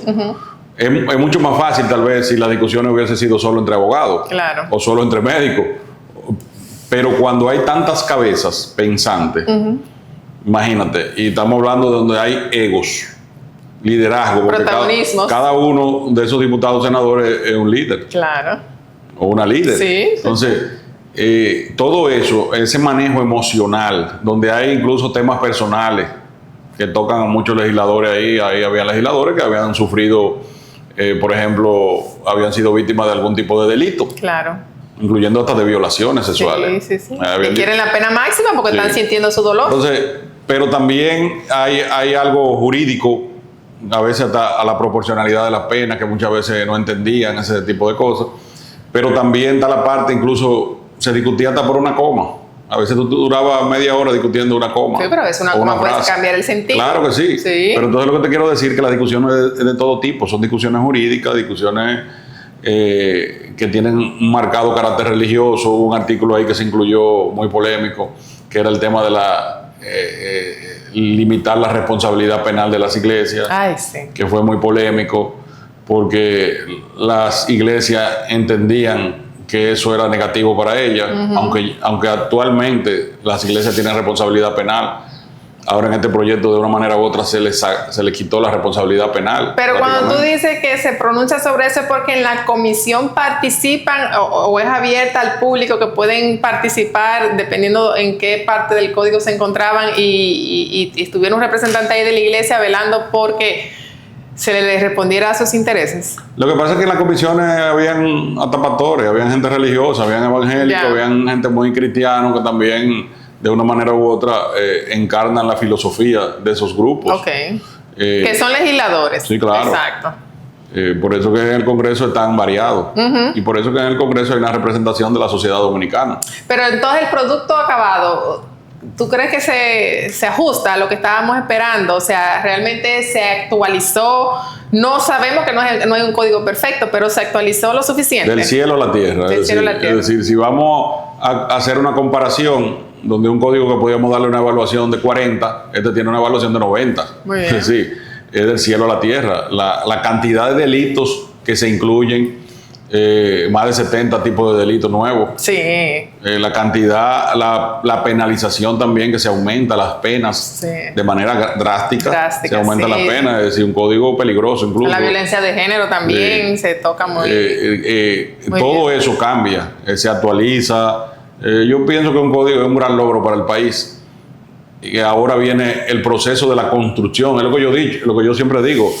Es mucho más fácil tal vez si la discusión hubiese sido solo entre abogados, claro, o solo entre médicos. Pero cuando hay tantas cabezas pensantes, imagínate, y estamos hablando de donde hay egos, liderazgo, porque protagonismos. Cada uno de esos diputados senadores es un líder. Claro. O una líder. Sí. Entonces, todo eso, ese manejo emocional, donde hay incluso temas personales que tocan a muchos legisladores ahí había legisladores que habían sufrido, por ejemplo, habían sido víctimas de algún tipo de delito. Claro. Incluyendo hasta de violaciones sexuales. Sí. Que quieren la pena máxima porque están sintiendo su dolor. Entonces, pero también hay algo jurídico, a veces hasta a la proporcionalidad de la pena, que muchas veces no entendían ese tipo de cosas. Pero también está la parte, incluso se discutía hasta por una coma. A veces tú durabas media hora discutiendo una coma. Sí, pero a veces una coma puede cambiar el sentido. Claro que sí. Pero entonces lo que te quiero decir es que las discusiones es de todo tipo. Son discusiones jurídicas, discusiones que tienen un marcado carácter religioso. Hubo un artículo ahí que se incluyó muy polémico, que era el tema de limitar la responsabilidad penal de las iglesias. Ay, sí. Que fue muy polémico porque las iglesias entendían que eso era negativo para ellas, aunque actualmente las iglesias tienen responsabilidad penal. Ahora en este proyecto de una manera u otra se les quitó la responsabilidad penal. Pero cuando tú dices que se pronuncia sobre eso es porque en la comisión participan o es abierta al público que pueden participar dependiendo en qué parte del código se encontraban y estuviera un representante ahí de la iglesia velando porque se les respondiera a sus intereses. Lo que pasa es que en las comisiones habían hasta pastores, habían gente religiosa, habían evangélicos, habían gente muy cristiana que también de una manera u otra encarnan la filosofía de esos grupos. Que son legisladores. Sí, claro. Exacto. Por eso que en el Congreso es tan variado. Y por eso que en el Congreso hay una representación de la sociedad dominicana. Pero entonces el producto acabado, ¿tú crees que se ajusta a lo que estábamos esperando? O sea, realmente se actualizó. No sabemos que no hay un código perfecto, pero se actualizó lo suficiente. Del cielo a la tierra. Del cielo a la tierra. Es decir, si vamos a hacer una comparación donde un código que podíamos darle una evaluación de 40, este tiene una evaluación de 90. Muy bien. Sí, es del cielo a la tierra. La cantidad de delitos que se incluyen, más de 70 tipos de delitos nuevos. Sí. La cantidad, la penalización también, que se aumenta las penas de manera drástica. Se aumenta la pena, es decir, un código peligroso incluso. La violencia de género también se toca muy todo bien. eso cambia, se actualiza. Yo pienso que un código es un gran logro para el país. Y ahora viene el proceso de la construcción, es lo que yo he dicho, lo que yo siempre digo.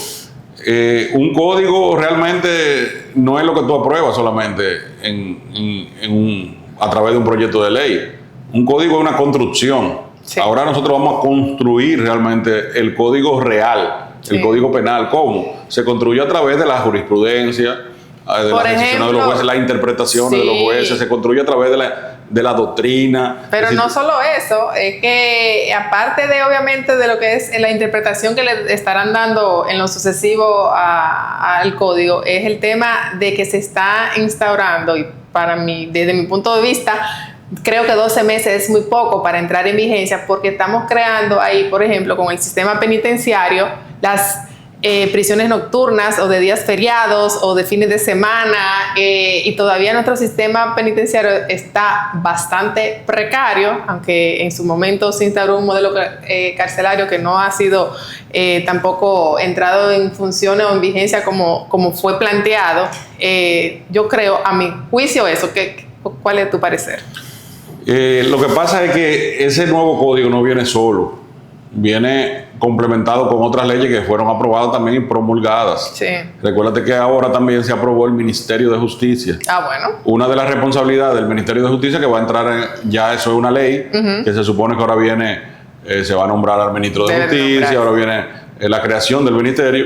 Un código realmente no es lo que tú apruebas solamente a través de un proyecto de ley. Un código es una construcción. Sí. Ahora nosotros vamos a construir realmente el código real, el código penal. ¿Cómo? Se construye a través de la jurisprudencia, de las decisiones de los jueces, las interpretaciones de los jueces, se construye a través de la doctrina. Pero no solo eso, es que aparte de obviamente de lo que es la interpretación que le estarán dando en lo sucesivo al código, es el tema de que se está instaurando, y para mí, desde mi punto de vista, creo que 12 meses es muy poco para entrar en vigencia, porque estamos creando ahí, por ejemplo, con el sistema penitenciario, las prisiones nocturnas o de días feriados o de fines de semana, y todavía nuestro sistema penitenciario está bastante precario, aunque en su momento se instauró un modelo carcelario que no ha sido tampoco entrado en funciones o en vigencia como fue planteado. Yo creo, a mi juicio, eso. ¿Cuál es tu parecer? Lo que pasa es que ese nuevo código no viene solo, viene complementado con otras leyes que fueron aprobadas también y promulgadas. Sí. Recuérdate que ahora también se aprobó el Ministerio de Justicia. Bueno. Una de las responsabilidades del Ministerio de Justicia, que va a entrar ya eso es una ley, que se supone que ahora viene, se va a nombrar al Ministro de Justicia, ahora viene la creación del ministerio,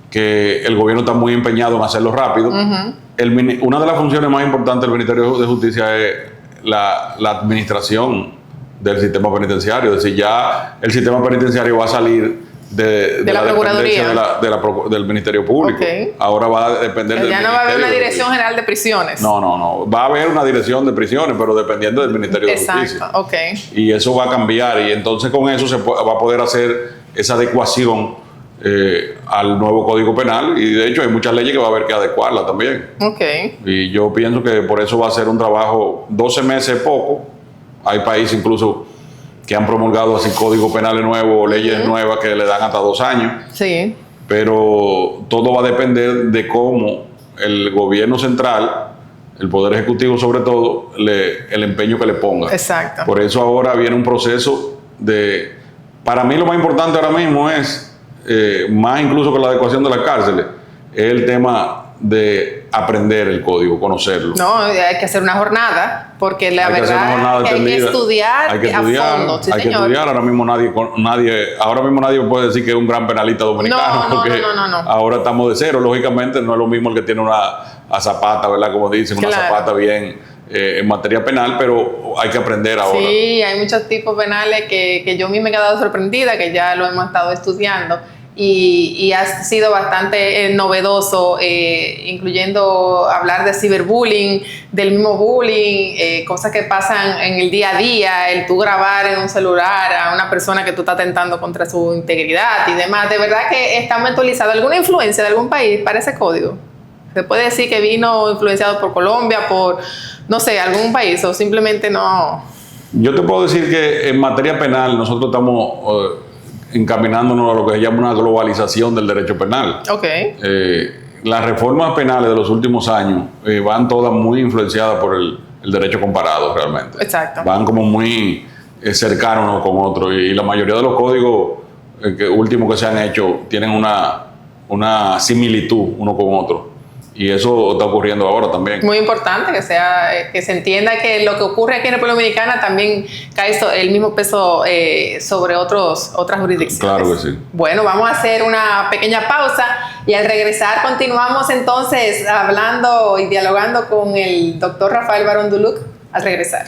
que el gobierno está muy empeñado en hacerlo rápido. Una de las funciones más importantes del Ministerio de Justicia es la administración del sistema penitenciario, es decir, ya el sistema penitenciario va a salir de la Procuraduría del Ministerio Público. Ahora va a depender del Ministerio. Ya no va a haber una Dirección General de Prisiones. No. Va a haber una dirección de prisiones, pero dependiendo del Ministerio de Justicia. Y eso va a cambiar, y entonces con eso se va a poder hacer esa adecuación al nuevo Código Penal, y de hecho hay muchas leyes que va a haber que adecuarla también. Y yo pienso que por eso va a ser un trabajo, 12 meses poco. Hay países incluso que han promulgado así códigos penales nuevos o leyes nuevas que le dan hasta 2 años. Sí. Pero todo va a depender de cómo el gobierno central, el Poder Ejecutivo sobre todo, el empeño que le ponga. Exacto. Por eso ahora viene un proceso para mí lo más importante ahora mismo es, más incluso que la adecuación de las cárceles, es el tema de aprender el código, conocerlo. No, hay que hacer una jornada, porque la verdad es que hay que estudiar a fondo. Sí, hay que estudiar. Ahora mismo nadie puede decir que es un gran penalista dominicano, porque ahora estamos de cero. Lógicamente no es lo mismo el que tiene una zapata, ¿verdad? Como dicen, una zapata bien en materia penal, pero hay que aprender ahora. Sí, hay muchos tipos penales que yo misma me he quedado sorprendida, que ya lo hemos estado estudiando. Y ha sido bastante novedoso, incluyendo hablar de ciberbullying, del mismo bullying, cosas que pasan en el día a día, el tú grabar en un celular a una persona que tú estás atentando contra su integridad y demás. De verdad que está mentalizado. ¿Alguna influencia de algún país para ese código? ¿Se puede decir que vino influenciado por Colombia, por, no sé, algún país, o simplemente no? Yo te puedo decir que en materia penal nosotros estamos encaminándonos a lo que se llama una globalización del derecho penal. Las reformas penales de los últimos años van todas muy influenciadas por el derecho comparado realmente. Exacto. Van como muy cercanos uno con otro, y la mayoría de los códigos últimos que se han hecho tienen una similitud uno con otro. Y eso está ocurriendo ahora también. Muy importante que se entienda que lo que ocurre aquí en República Dominicana también cae el mismo peso sobre otras jurisdicciones. Claro que sí. Bueno, vamos a hacer una pequeña pausa y al regresar continuamos entonces hablando y dialogando con el doctor Rafael Barón Duluc al regresar.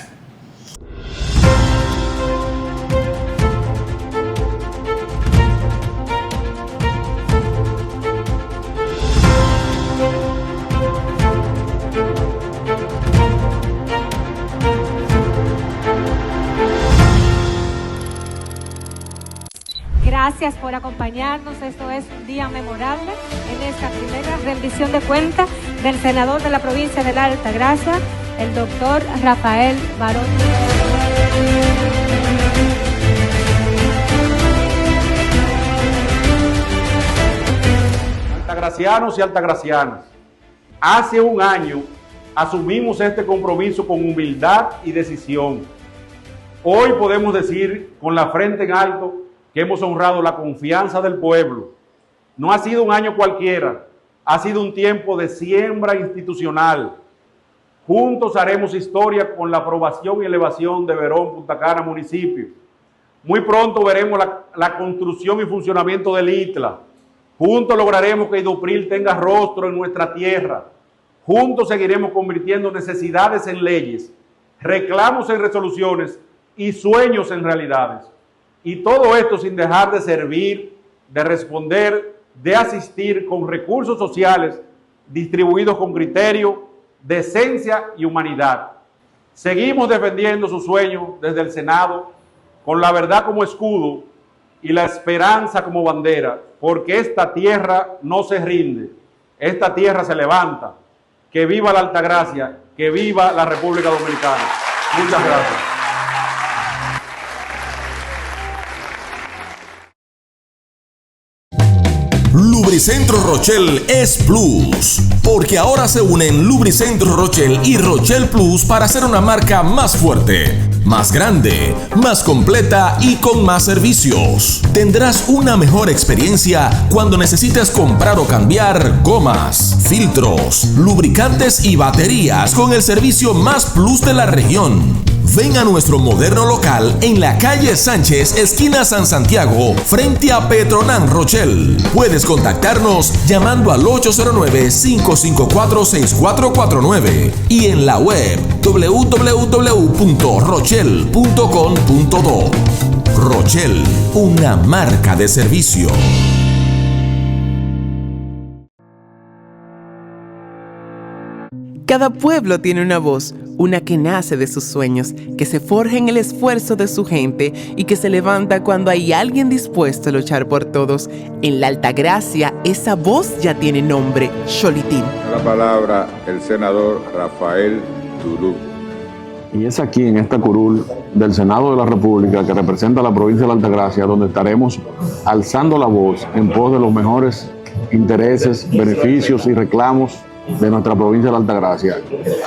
Gracias por acompañarnos. Esto es un día memorable en esta primera rendición de cuentas del senador de la provincia de la Altagracia, el doctor Rafael Barón. Altagracianos y altagracianas, hace un año asumimos este compromiso con humildad y decisión. Hoy podemos decir con la frente en alto que hemos honrado la confianza del pueblo. No ha sido un año cualquiera, ha sido un tiempo de siembra institucional. Juntos haremos historia con la aprobación y elevación de Verón Punta Cana municipio. Muy pronto veremos la construcción y funcionamiento del ITLA. Juntos lograremos que Idupril tenga rostro en nuestra tierra. Juntos seguiremos convirtiendo necesidades en leyes, reclamos en resoluciones y sueños en realidades. Y todo esto sin dejar de servir, de responder, de asistir con recursos sociales distribuidos con criterio, decencia y humanidad. Seguimos defendiendo sus sueños desde el Senado, con la verdad como escudo y la esperanza como bandera, porque esta tierra no se rinde, esta tierra se levanta. Que viva la Altagracia, que viva la República Dominicana. Muchas gracias. Lubricentro Rochel es Plus, porque ahora se unen Lubricentro Rochel y Rochel Plus para hacer una marca más fuerte, más grande, más completa y con más servicios. Tendrás una mejor experiencia cuando necesites comprar o cambiar gomas, filtros, lubricantes y baterías con el servicio más plus de la región. Ven a nuestro moderno local en la calle Sánchez, esquina San Santiago, frente a Petronan Rochel. Puedes contactarnos llamando al 809-554-6449 y en la web www.rochel.com.do. Rochel, una marca de servicio. Cada pueblo tiene una voz, una que nace de sus sueños, que se forja en el esfuerzo de su gente y que se levanta cuando hay alguien dispuesto a luchar por todos. En la Altagracia, esa voz ya tiene nombre, Xolitín. La palabra el senador Rafael Duluc. Y es aquí, en esta curul del Senado de la República, que representa a la provincia de la Altagracia, donde estaremos alzando la voz en pos de los mejores intereses, beneficios y reclamos de nuestra provincia de la Altagracia.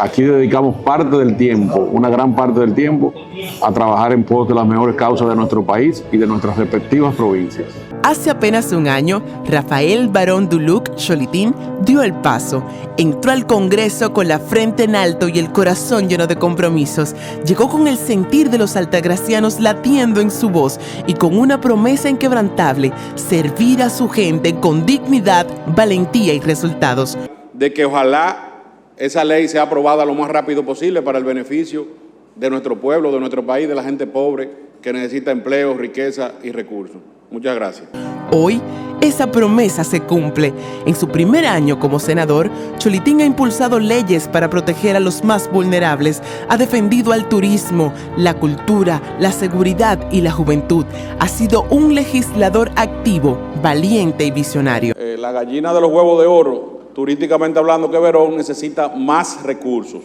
Aquí dedicamos parte del tiempo, una gran parte del tiempo, a trabajar en pos de las mejores causas de nuestro país y de nuestras respectivas provincias. Hace apenas un año, Rafael Barón Duluc Xolitín dio el paso. Entró al Congreso con la frente en alto y el corazón lleno de compromisos. Llegó con el sentir de los altagracianos latiendo en su voz y con una promesa inquebrantable: servir a su gente con dignidad, valentía y resultados. De que ojalá esa ley sea aprobada lo más rápido posible para el beneficio de nuestro pueblo, de nuestro país, de la gente pobre que necesita empleo, riqueza y recursos. Muchas gracias. Hoy, esa promesa se cumple. En su primer año como senador, Xolitín ha impulsado leyes para proteger a los más vulnerables, ha defendido al turismo, la cultura, la seguridad y la juventud. Ha sido un legislador activo, valiente y visionario. La gallina de los huevos de oro, turísticamente hablando, que Verón necesita más recursos,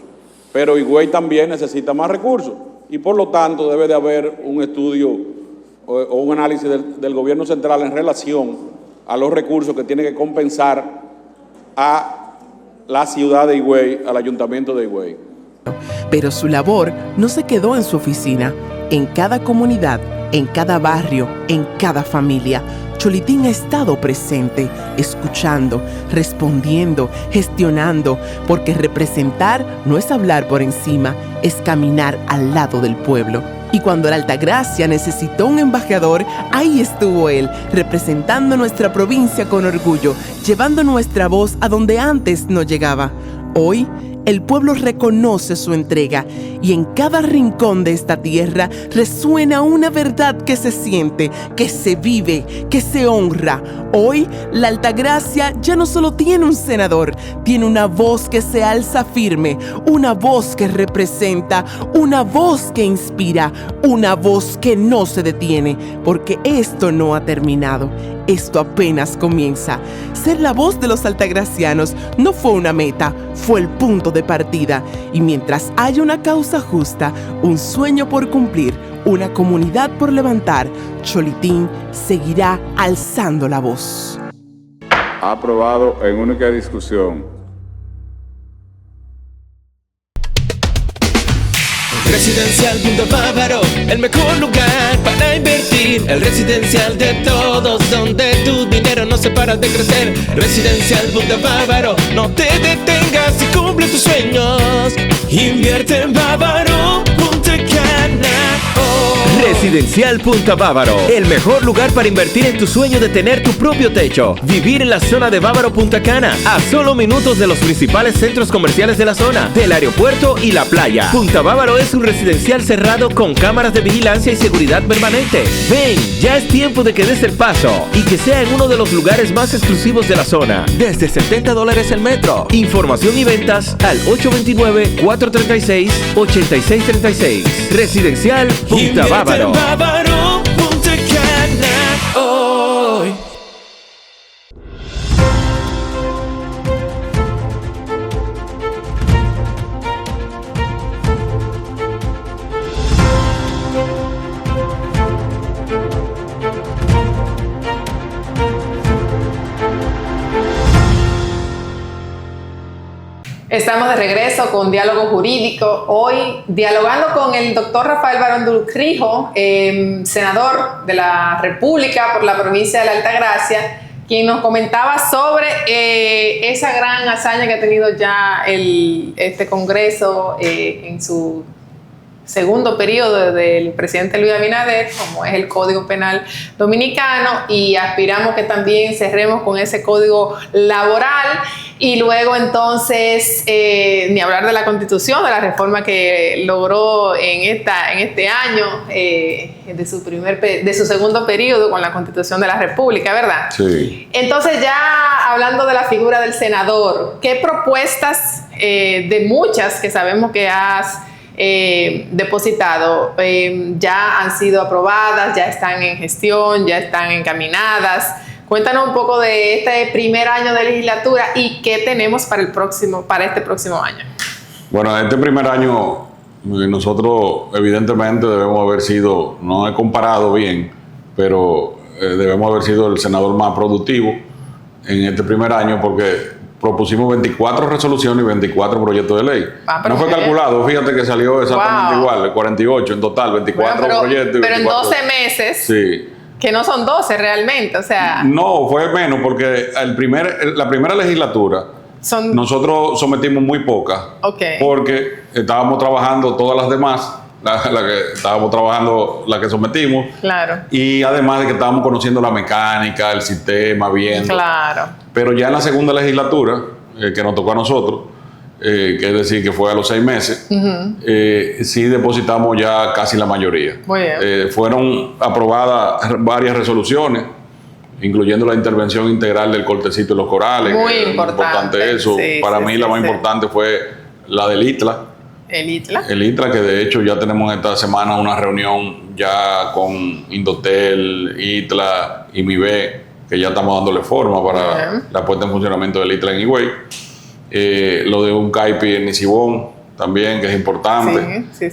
pero Higüey también necesita más recursos y por lo tanto debe de haber un estudio o un análisis del gobierno central en relación a los recursos que tiene que compensar a la ciudad de Higüey, al ayuntamiento de Higüey. Pero su labor no se quedó en su oficina. En cada comunidad, en cada barrio, en cada familia, Xolitín ha estado presente, escuchando, respondiendo, gestionando, porque representar no es hablar por encima, es caminar al lado del pueblo. Y cuando la Altagracia necesitó un embajador, ahí estuvo él, representando nuestra provincia con orgullo, llevando nuestra voz a donde antes no llegaba. Hoy, el pueblo reconoce su entrega y en cada rincón de esta tierra resuena una verdad que se siente, que se vive, que se honra. Hoy, la Altagracia ya no solo tiene un senador, tiene una voz que se alza firme, una voz que representa, una voz que inspira, una voz que no se detiene, porque esto no ha terminado. Esto apenas comienza. Ser la voz de los altagracianos no fue una meta, fue el punto de partida. Y mientras haya una causa justa, un sueño por cumplir, una comunidad por levantar, Cholitín seguirá alzando la voz. Aprobado en única discusión. Residencial Punta Bávaro, el mejor lugar para invertir. El residencial de todos, donde tu dinero no se para de crecer. Residencial Punta Bávaro, no te detengas y cumple tus sueños. Invierte en Bávaro, Punta Cana. Residencial Punta Bávaro, el mejor lugar para invertir en tu sueño de tener tu propio techo. Vivir en la zona de Bávaro Punta Cana, a solo minutos de los principales centros comerciales de la zona, del aeropuerto y la playa. Punta Bávaro es un residencial cerrado con cámaras de vigilancia y seguridad permanente. Ven, ya es tiempo de que des el paso y que sea en uno de los lugares más exclusivos de la zona. Desde $70 el metro. Información y ventas al 829-436-8636. Residencial Punta Bávaro. Bávaro, Punta Cana, hoy. Estamos de regreso con Diálogo Jurídico. Hoy dialogando con el doctor Rafael Barón Dulcrijo, senador de la República por la provincia de la Altagracia, quien nos comentaba sobre esa gran hazaña que ha tenido ya este Congreso en su segundo periodo del presidente Luis Abinader, como es el Código Penal Dominicano, y aspiramos que también cerremos con ese Código Laboral. Y luego entonces, ni hablar de la Constitución, de la reforma que logró en este año, de su segundo periodo con la Constitución de la República, ¿verdad? Sí. Entonces, ya hablando de la figura del senador, ¿qué propuestas de muchas que sabemos que has depositado ya han sido aprobadas, ya están en gestión, ya están encaminadas? Cuéntanos un poco de este primer año de legislatura y qué tenemos para este próximo año. Bueno, este primer año nosotros evidentemente debemos haber sido, no he comparado bien, pero debemos haber sido el senador más productivo en este primer año porque propusimos 24 resoluciones y 24 proyectos de ley. No fue calculado, fíjate que salió exactamente igual, 48 en total, 24 proyectos. Pero en 12 meses. Sí. Que no son 12 realmente, o sea... No, fue menos porque la primera legislatura nosotros sometimos muy pocas. Okay. Porque estábamos trabajando todas las demás, la que sometimos. Claro. Y además de que estábamos conociendo la mecánica, el sistema, viendo. Claro. Pero ya en la segunda legislatura, que nos tocó a nosotros, que es decir, que fue a los 6 meses, sí depositamos ya casi la mayoría. Muy bien. Fueron aprobadas varias resoluciones, incluyendo la intervención integral del cortecito y los corales. Muy importante eso. Sí, Para mí la más importante fue la del ITLA. ¿El ITLA? El ITLA, que de hecho ya tenemos esta semana una reunión ya con Indotel, ITLA y MIBE, que ya estamos dándole forma para la puesta en funcionamiento del ITLA en Higüey. Lo de un CAIPI en Nisibón también, que es importante. Sí.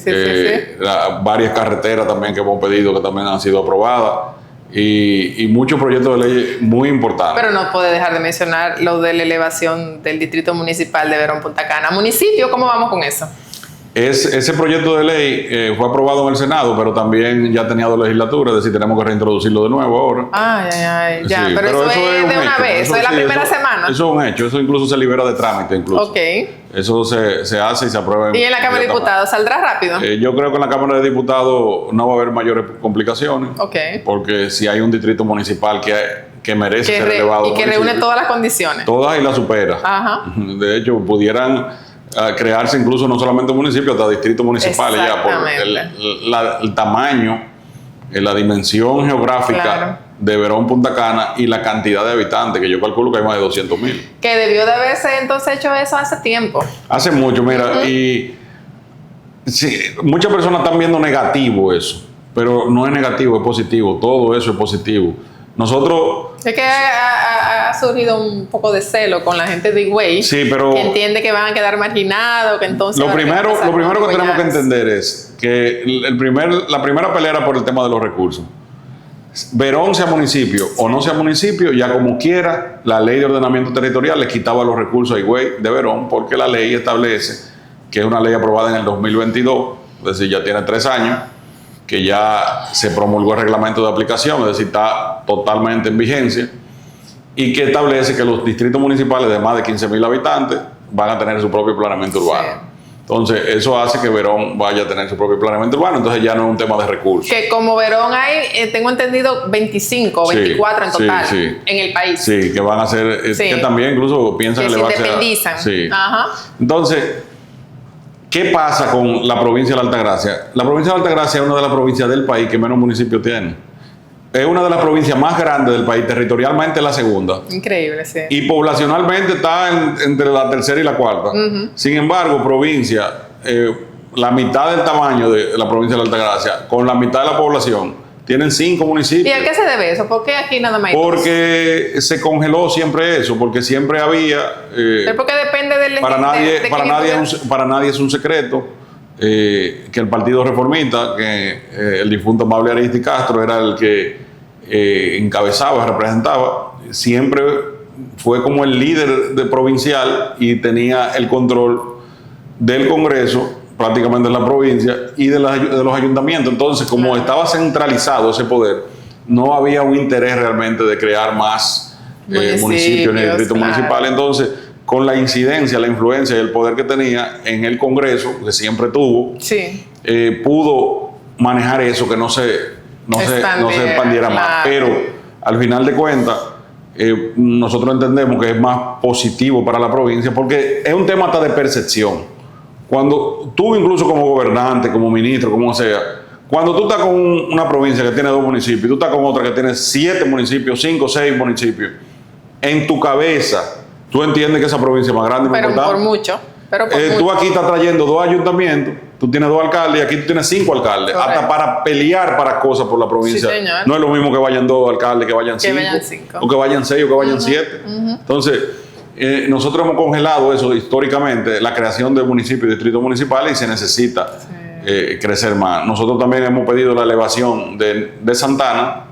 Varias carreteras también que hemos pedido que también han sido aprobadas y muchos proyectos de ley muy importantes. Pero no puede dejar de mencionar lo de la elevación del distrito municipal de Verón Punta Cana. ¿Municipio? ¿Cómo vamos con eso? Ese proyecto de ley fue aprobado en el Senado, pero también ya tenía 2 legislaturas, es decir, tenemos que reintroducirlo de nuevo ahora. Ay, ya, sí, pero eso es de una vez, eso es la primera semana. Eso es un hecho, eso incluso se libera de trámite incluso. Ok. Eso se hace y se aprueba. ¿Y en la Cámara de Diputados saldrá rápido? Yo creo que en la Cámara de Diputados no va a haber mayores complicaciones. Ok. Porque si hay un distrito municipal que merece ser elevado. Y que reúne todas las condiciones. Todas y las supera. Ajá. De hecho, pudieran a crearse incluso no solamente municipios, hasta distritos municipales ya por el tamaño, la dimensión geográfica de Verón Punta Cana y la cantidad de habitantes, que yo calculo que hay más de 200,000. Que debió de haberse entonces hecho eso hace tiempo. Hace mucho, mira, y sí, muchas personas están viendo negativo eso, pero no es negativo, es positivo, todo eso es positivo. Nosotros... Es que ha surgido un poco de celo con la gente de Higüey, sí, pero que entiende que van a quedar marginados, que entonces... Lo primero que tenemos que entender es que la primera pelea era por el tema de los recursos. Verón sea municipio o no sea municipio, ya como quiera, la ley de ordenamiento territorial le quitaba los recursos a Higüey de Verón, porque la ley establece, que es una ley aprobada en el 2022, es decir, ya tiene 3 años, que ya se promulgó el reglamento de aplicación, es decir, está totalmente en vigencia, y que establece que los distritos municipales de más de 15,000 habitantes van a tener su propio planeamiento urbano. Sí. Entonces, eso hace que Verón vaya a tener su propio planeamiento urbano, entonces ya no es un tema de recursos. Que como Verón hay, tengo entendido, 25 o 24 en total en el país. Sí, que van a ser, que también incluso piensan que le va a ser... se independizan. Sí. Ajá. Entonces... ¿qué pasa con la provincia de la Altagracia? La provincia de la Altagracia es una de las provincias del país que menos municipios tiene. Es una de las provincias más grandes del país, territorialmente la segunda. Increíble, sí. Y poblacionalmente está entre la tercera y la cuarta. Sin embargo, provincia, la mitad del tamaño de la provincia de la Altagracia, con la mitad de la población, tienen 5 municipios. ¿Y a qué se debe eso? ¿Por qué aquí nada más hay Porque se congeló siempre eso, porque siempre había... ¿pero porque depende del... Para nadie es un secreto que el Partido Reformista, que el difunto Amable Aristi Castro era el que encabezaba, representaba, siempre fue como el líder provincial y tenía el control del Congreso, prácticamente en la provincia, y de los ayuntamientos. Entonces, como estaba centralizado ese poder, no había un interés realmente de crear más municipios ni distritos municipales. Entonces, con la incidencia, la influencia y el poder que tenía en el Congreso, que siempre tuvo, pudo manejar eso, que no se expandiera más. Pero, al final de cuentas, nosotros entendemos que es más positivo para la provincia, porque es un tema hasta de percepción. Cuando tú, incluso como gobernante, como ministro, como sea, cuando tú estás con una provincia que tiene 2 municipios, tú estás con otra que tiene 7 municipios, 5, 6 municipios, en tu cabeza, tú entiendes que esa provincia es más grande y más importante. Pero por mucho. Tú aquí estás trayendo 2 ayuntamientos, tú tienes 2 alcaldes y aquí tú tienes 5 alcaldes. Correcto. Hasta para pelear para cosas por la provincia. Sí, no es lo mismo que vayan 2 alcaldes, que vayan 5, o que vayan 6 o que vayan 7. Entonces... nosotros hemos congelado eso históricamente, la creación de municipios y distritos municipales, y se necesita crecer más. Nosotros también hemos pedido la elevación de Santana,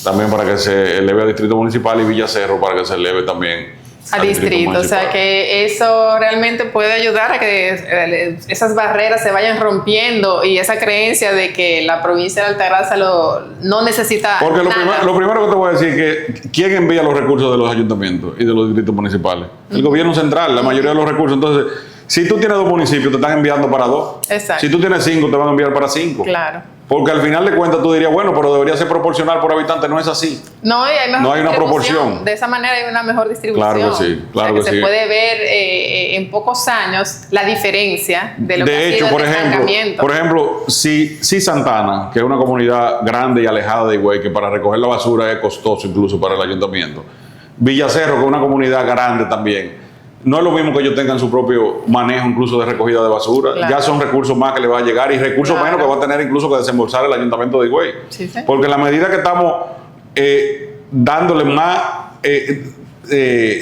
también para que se eleve a distrito municipal, y Villacerro para que se eleve también a distrito. O sea que eso realmente puede ayudar a que esas barreras se vayan rompiendo, y esa creencia de que la provincia de Altagracia no necesita. Porque lo primero que te voy a decir es que ¿quién envía los recursos de los ayuntamientos y de los distritos municipales? El gobierno central, la mayoría de los recursos. Entonces, si tú tienes 2 municipios, te están enviando para 2. Exacto. Si tú tienes 5, te van a enviar para 5. Claro. Porque al final de cuentas tú dirías, bueno, pero debería ser proporcional por habitante. No es así. No hay una proporción. De esa manera hay una mejor distribución. Claro que sí, claro que sí. Se puede ver en pocos años la diferencia de lo que ha sido el estancamiento. Por ejemplo, si Santana, que es una comunidad grande y alejada de Higüey, que para recoger la basura es costoso incluso para el ayuntamiento. Villacerro, que es una comunidad grande también. No es lo mismo que ellos tengan su propio manejo incluso de recogida de basura. Claro. Ya son recursos más que le va a llegar, y recursos menos que va a tener incluso que desembolsar el ayuntamiento de Higüey. Sí. Porque en la medida que estamos dándole más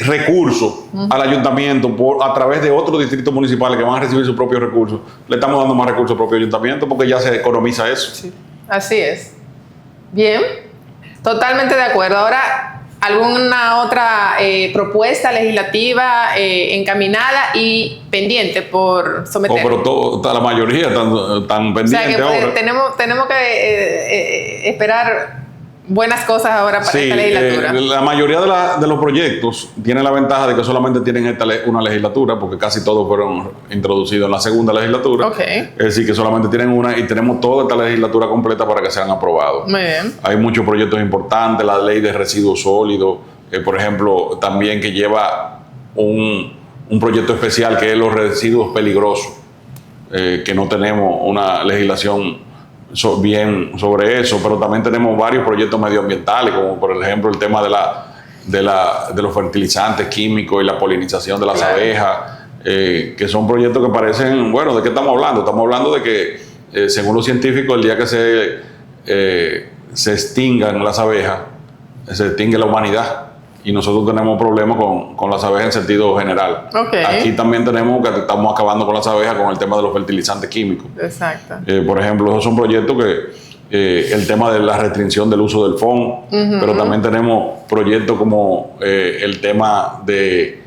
recursos al ayuntamiento a través de otros distritos municipales que van a recibir sus propios recursos, le estamos dando más recursos al propio ayuntamiento, porque ya se economiza eso. Sí. Así es. Bien, totalmente de acuerdo. Ahora, ¿alguna otra propuesta legislativa encaminada y pendiente por someter? Pero la mayoría están pendientes. O sea, que tenemos que esperar buenas cosas ahora para esta legislatura. La mayoría de los proyectos tienen la ventaja de que solamente tienen una legislatura, porque casi todos fueron introducidos en la segunda legislatura. Es decir, que solamente tienen una, y tenemos toda esta legislatura completa para que sean aprobados. Muy bien. Hay muchos proyectos importantes, la ley de residuos sólidos, por ejemplo, también, que lleva un proyecto especial que es los residuos peligrosos, que no tenemos una legislación bien sobre eso, pero también tenemos varios proyectos medioambientales, como por ejemplo el tema de los fertilizantes químicos y la polinización de las abejas, que son proyectos que parecen, bueno, ¿de qué estamos hablando? Estamos hablando de que, según los científicos, el día que se extingan las abejas, se extingue la humanidad. Y nosotros tenemos problemas con las abejas en sentido general. Okay. Aquí también tenemos que estamos acabando con las abejas con el tema de los fertilizantes químicos. Exacto. Por ejemplo, esos son proyectos que el tema de la restricción del uso del FON, pero también tenemos proyectos como el tema de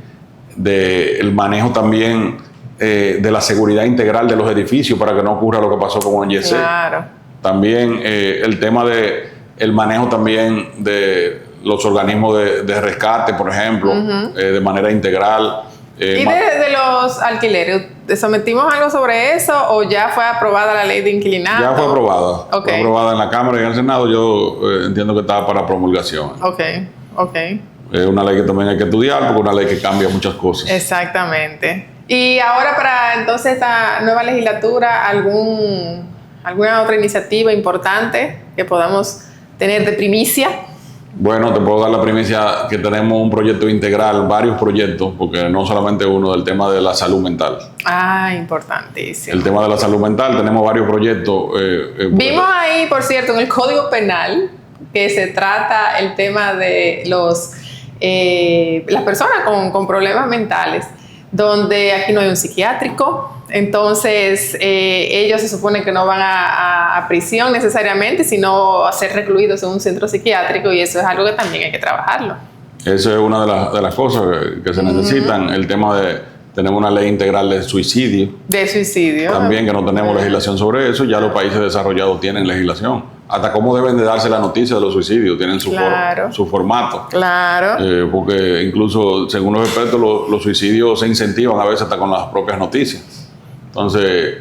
el manejo también de la seguridad integral de los edificios para que no ocurra lo que pasó con ONGC. Claro. También el tema de el manejo también de los organismos de rescate, por ejemplo, de manera integral. ¿Y de los alquileres? ¿Sometimos algo sobre eso o ya fue aprobada la ley de inquilinato? Ya fue aprobada. Okay. Fue aprobada en la Cámara y en el Senado. Yo entiendo que está para promulgación. Ok. Es una ley que también hay que estudiar porque es una ley que cambia muchas cosas. Exactamente. Y ahora para entonces esta nueva legislatura, ¿alguna otra iniciativa importante que podamos tener de primicia? Bueno, te puedo dar la primicia que tenemos un proyecto integral, varios proyectos, porque no solamente uno, del tema de la salud mental. Ah, importantísimo. El tema de la salud mental, tenemos varios proyectos. Vimos ahí, por cierto, en el Código Penal, que se trata el tema de las personas con problemas mentales, donde aquí no hay un psiquiátrico. Entonces, ellos se supone que no van a prisión necesariamente, sino a ser recluidos en un centro psiquiátrico, y eso es algo que también hay que trabajarlo. Eso es una de las cosas que se necesitan. El tema tenemos una ley integral de suicidio. De suicidio. También, que no tenemos legislación sobre eso. Ya los países desarrollados tienen legislación. Hasta cómo deben de darse la noticia de los suicidios. Tienen su formato. Claro. Porque incluso, según los expertos, los suicidios se incentivan a veces hasta con las propias noticias. Entonces,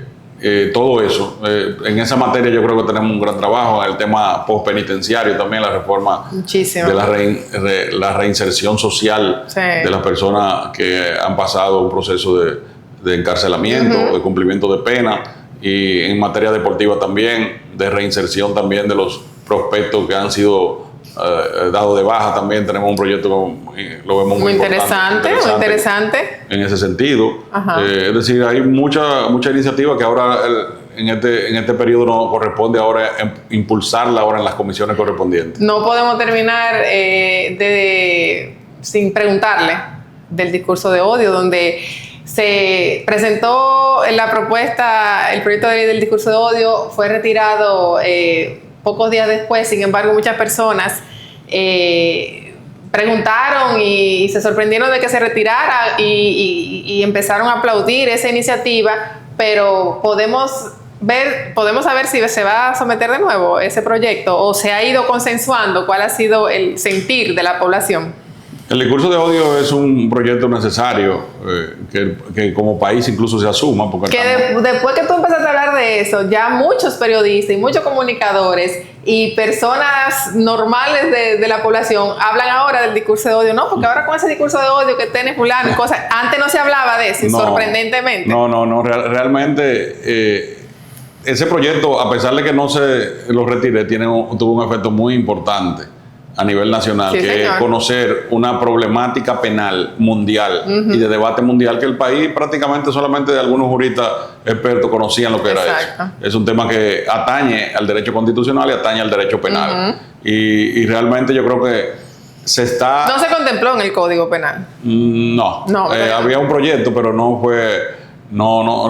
todo eso, en esa materia yo creo que tenemos un gran trabajo. En el tema postpenitenciario también, la reforma de la reinserción social de las personas que han pasado un proceso de encarcelamiento, de cumplimiento de pena, y en materia deportiva también, de reinserción también de los prospectos que han sido dados de baja. También tenemos un proyecto lo vemos muy interesante en ese sentido. Es decir, hay mucha iniciativa que ahora en este periodo nos corresponde ahora impulsarla ahora en las comisiones correspondientes. No podemos terminar sin preguntarle del discurso de odio, donde se presentó la propuesta, el proyecto de ley del discurso de odio fue retirado pocos días después. Sin embargo, muchas personas preguntaron y se sorprendieron de que se retirara y empezaron a aplaudir esa iniciativa, pero podemos saber si se va a someter de nuevo ese proyecto o se ha ido consensuando. ¿Cuál ha sido el sentir de la población? El discurso de odio es un proyecto necesario que como país incluso se asuma. Porque después que tú empezaste a hablar de eso, ya muchos periodistas y muchos comunicadores y personas normales de la población hablan ahora del discurso de odio. No, porque ahora con ese discurso de odio que tiene fulano y cosas, antes no se hablaba de eso, sorprendentemente. No, realmente ese proyecto, a pesar de que no se lo retire, tuvo un efecto muy importante a nivel nacional, es conocer una problemática penal mundial y de debate mundial que el país prácticamente solamente de algunos juristas expertos conocían lo que era eso. Es un tema que atañe al derecho constitucional y atañe al derecho penal. Y realmente yo creo que no se contempló en el Código Penal. No. Había un proyecto, pero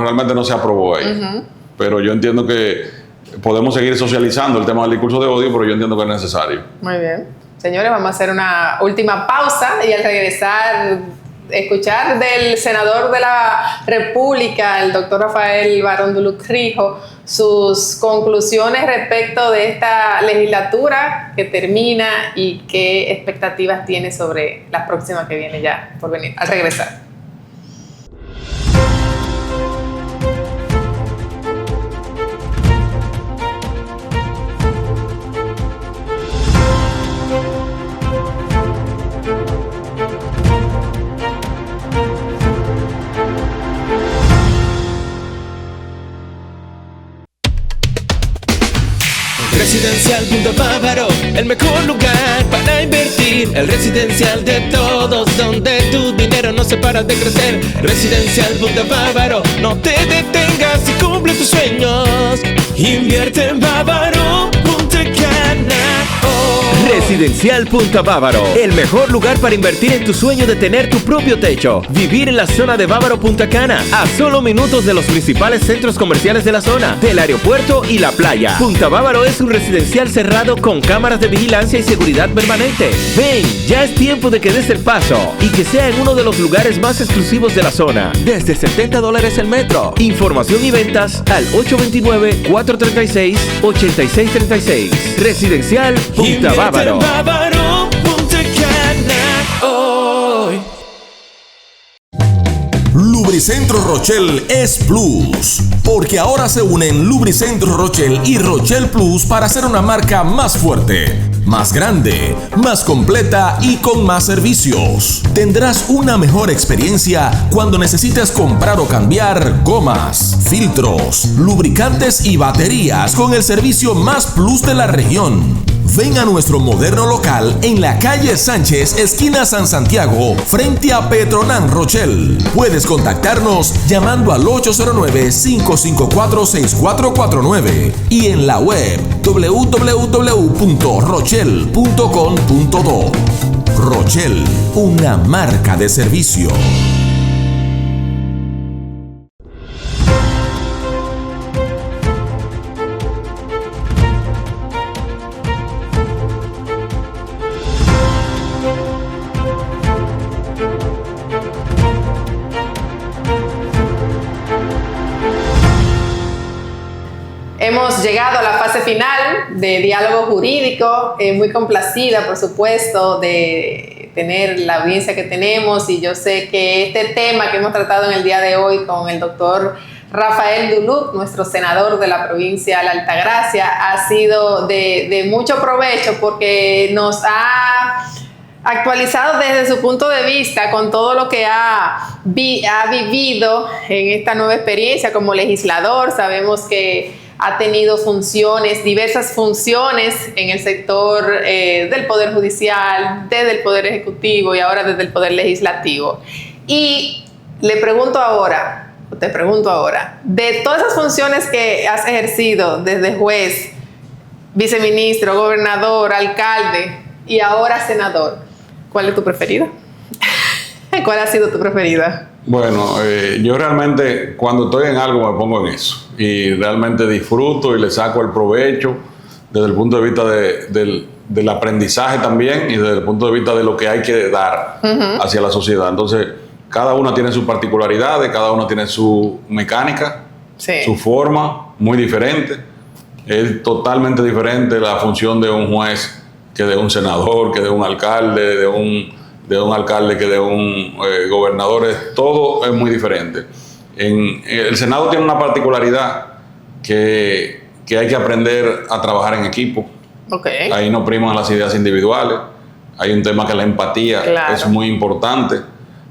realmente no se aprobó ahí. Pero yo entiendo que podemos seguir socializando el tema del discurso de odio, pero yo entiendo que es necesario. Muy bien. Señores, vamos a hacer una última pausa y al regresar, escuchar del senador de la República, el doctor Rafael Barón Duluc Rijo, sus conclusiones respecto de esta legislatura que termina y qué expectativas tiene sobre la próxima que viene ya por venir. Al regresar. Residencial Punta Bávaro, el mejor lugar para invertir. El residencial de todos, donde tu dinero no se para de crecer. Residencial Punta Bávaro, no te detengas y cumple tus sueños. Invierte en Bávaro, Punta Cana. Residencial Punta Bávaro, el mejor lugar para invertir en tu sueño de tener tu propio techo. Vivir en la zona de Bávaro Punta Cana, a solo minutos de los principales centros comerciales de la zona, del aeropuerto y la playa. Punta Bávaro es un residencial cerrado con cámaras de vigilancia y seguridad permanente. Ven, ya es tiempo de que des el paso y que sea en uno de los lugares más exclusivos de la zona. Desde $70 el metro. Información y ventas al 829-436-8636. Residencial Punta Bávaro. Bávaro, Punta Cana, hoy. Lubricentro Rochelle es Plus, porque ahora se unen Lubricentro Rochelle y Rochelle Plus para hacer una marca más fuerte, más grande, más completa y con más servicios. Tendrás una mejor experiencia cuando necesites comprar o cambiar gomas, filtros, lubricantes y baterías con el servicio más plus de la región. Ven a nuestro moderno local en la calle Sánchez, esquina San Santiago, frente a Petronan Rochelle. Puedes contactarnos llamando al 809-554-6449 y en la web www.rochelle.com.do. Rochelle, una marca de servicio. Hemos llegado a la fase final de diálogo jurídico, muy complacida, por supuesto, de tener la audiencia que tenemos, y yo sé que este tema que hemos tratado en el día de hoy con el doctor Rafael Duluth, nuestro senador de la provincia de la Altagracia, ha sido de mucho provecho porque nos ha actualizado desde su punto de vista con todo lo que ha vivido en esta nueva experiencia como legislador. Sabemos que ha tenido diversas funciones en el sector del Poder Judicial, desde el Poder Ejecutivo y ahora desde el Poder Legislativo. Y te pregunto ahora, de todas esas funciones que has ejercido desde juez, viceministro, gobernador, alcalde y ahora senador, ¿cuál es tu preferida? ¿Cuál ha sido tu preferida? Bueno, yo realmente cuando estoy en algo me pongo en eso y realmente disfruto y le saco el provecho desde el punto de vista del aprendizaje también y desde el punto de vista de lo que hay que dar hacia la sociedad. Entonces, cada una tiene sus particularidades, cada una tiene su mecánica, su forma, muy diferente. Es totalmente diferente la función de un juez que de un senador, que de un alcalde, de un alcalde que de un gobernador. Todo es muy diferente. El Senado tiene una particularidad que hay que aprender a trabajar en equipo. Okay. Ahí no priman las ideas individuales. Hay un tema que la empatía es muy importante.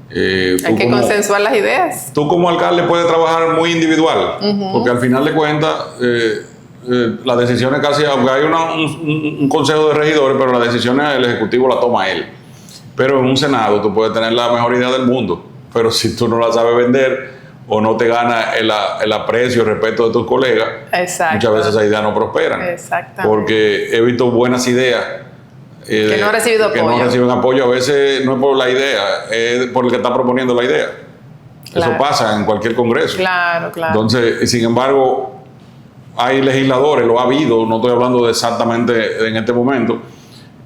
Hay que consensuar las ideas. Tú como alcalde puedes trabajar muy individual, porque al final de cuentas las decisiones casi, aunque hay un consejo de regidores, pero las decisiones el ejecutivo la toma él. Pero en un Senado tú puedes tener la mejor idea del mundo, pero si tú no la sabes vender o no te gana el aprecio, el respeto de tus colegas, muchas veces esas ideas no prosperan. Porque he visto buenas ideas que no han recibido apoyo. Que no reciben apoyo. A veces no es por la idea, es por el que está proponiendo la idea. Eso pasa en cualquier congreso. Entonces, sin embargo, hay legisladores, lo ha habido, no estoy hablando de exactamente en este momento,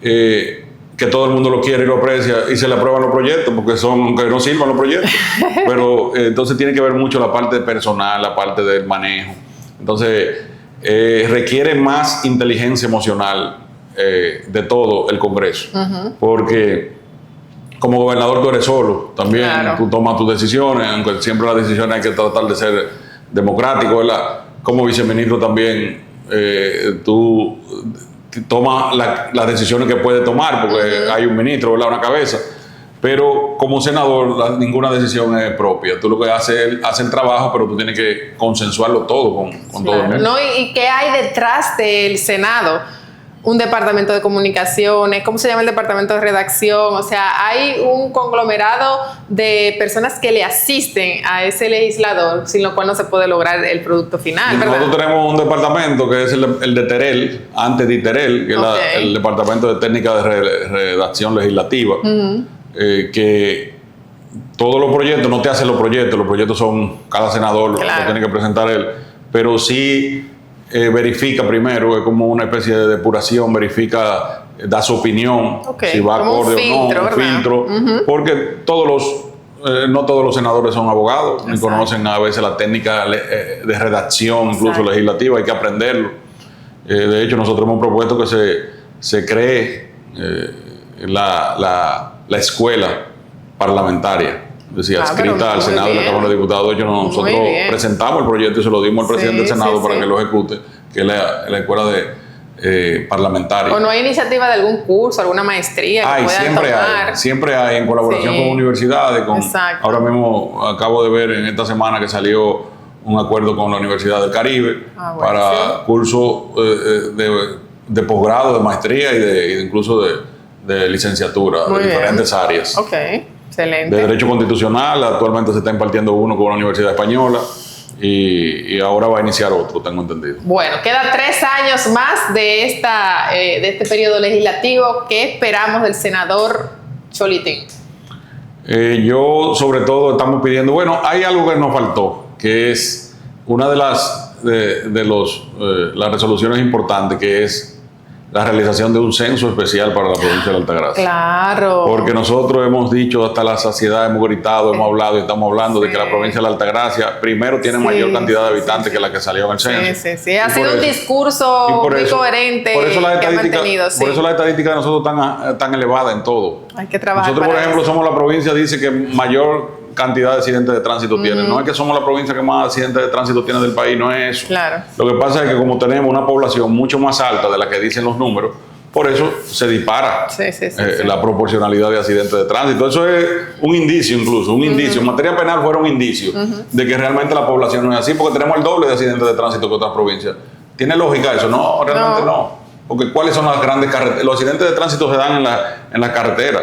que todo el mundo lo quiere y lo aprecia y se le aprueban los proyectos porque aunque no sirvan los proyectos, pero entonces tiene que ver mucho la parte personal, la parte del manejo. Entonces requiere más inteligencia emocional de todo el Congreso, porque como gobernador tú eres solo, también tú tomas tus decisiones, aunque siempre las decisiones hay que tratar de ser democrático, ¿verdad? Como viceministro también tú toma las decisiones que puede tomar, porque hay un ministro, ¿verdad? Una cabeza, Pero como senador, ninguna decisión es propia. Tú lo que haces es el trabajo, pero tú tienes que consensuarlo todo con todo el mundo. No, ¿y qué hay detrás del Senado? Un departamento de comunicaciones, ¿cómo se llama el departamento de redacción? O sea, hay un conglomerado de personas que le asisten a ese legislador, sin lo cual no se puede lograr el producto final, ¿verdad? Nosotros tenemos un departamento que es el de Terel, antes de Terel, que es el Departamento de Técnica de Redacción Legislativa, que todos los proyectos, no te hacen los proyectos son, cada senador lo tiene que presentar él, pero sí verifica primero, es como una especie de depuración, verifica, da su opinión, si va acorde o no, un filtro, porque no todos los senadores son abogados, ni conocen a veces la técnica de redacción, incluso legislativa, hay que aprenderlo. De hecho, nosotros hemos propuesto que se cree la escuela parlamentaria, es decir, adscrita al Senado y la Cámara de Diputados. De hecho, nosotros presentamos el proyecto y se lo dimos al presidente del Senado para que lo ejecute, que es la escuela parlamentaria. ¿O no hay iniciativa de algún curso, alguna maestría que puedan tomar? Siempre hay, en colaboración con universidades. Ahora mismo acabo de ver en esta semana que salió un acuerdo con la Universidad del Caribe para cursos de posgrado, de maestría y incluso de licenciatura, de diferentes áreas. Excelente. De Derecho Constitucional, actualmente se está impartiendo uno con la Universidad Española y ahora va a iniciar otro, tengo entendido. Bueno, quedan 3 años más de este periodo legislativo. ¿Qué esperamos del senador Cholitín? Yo, sobre todo, estamos pidiendo, hay algo que nos faltó, que es una de las resoluciones importantes, que es la realización de un censo especial para la provincia de Altagracia. Claro. Porque nosotros hemos dicho hasta la saciedad, hemos gritado, hemos hablado y estamos hablando de que la provincia de Altagracia primero tiene mayor cantidad de habitantes que la que salió en el censo. Ha sido un discurso muy coherente que ha mantenido. Por eso la estadística de nosotros tan elevada en todo. Hay que trabajar. Nosotros, por ejemplo, somos la provincia, dice que mayor cantidad de accidentes de tránsito tiene. No es que somos la provincia que más accidentes de tránsito tiene del país, no es eso. Claro. Lo que pasa es que como tenemos una población mucho más alta de la que dicen los números, por eso se dispara la proporcionalidad de accidentes de tránsito. Eso es un indicio incluso, En materia penal fuera un indicio de que realmente la población no es así, porque tenemos el doble de accidentes de tránsito que otras provincias. ¿Tiene lógica eso? No, realmente no. Porque ¿cuáles son las grandes carreteras? Los accidentes de tránsito se dan en las carreteras.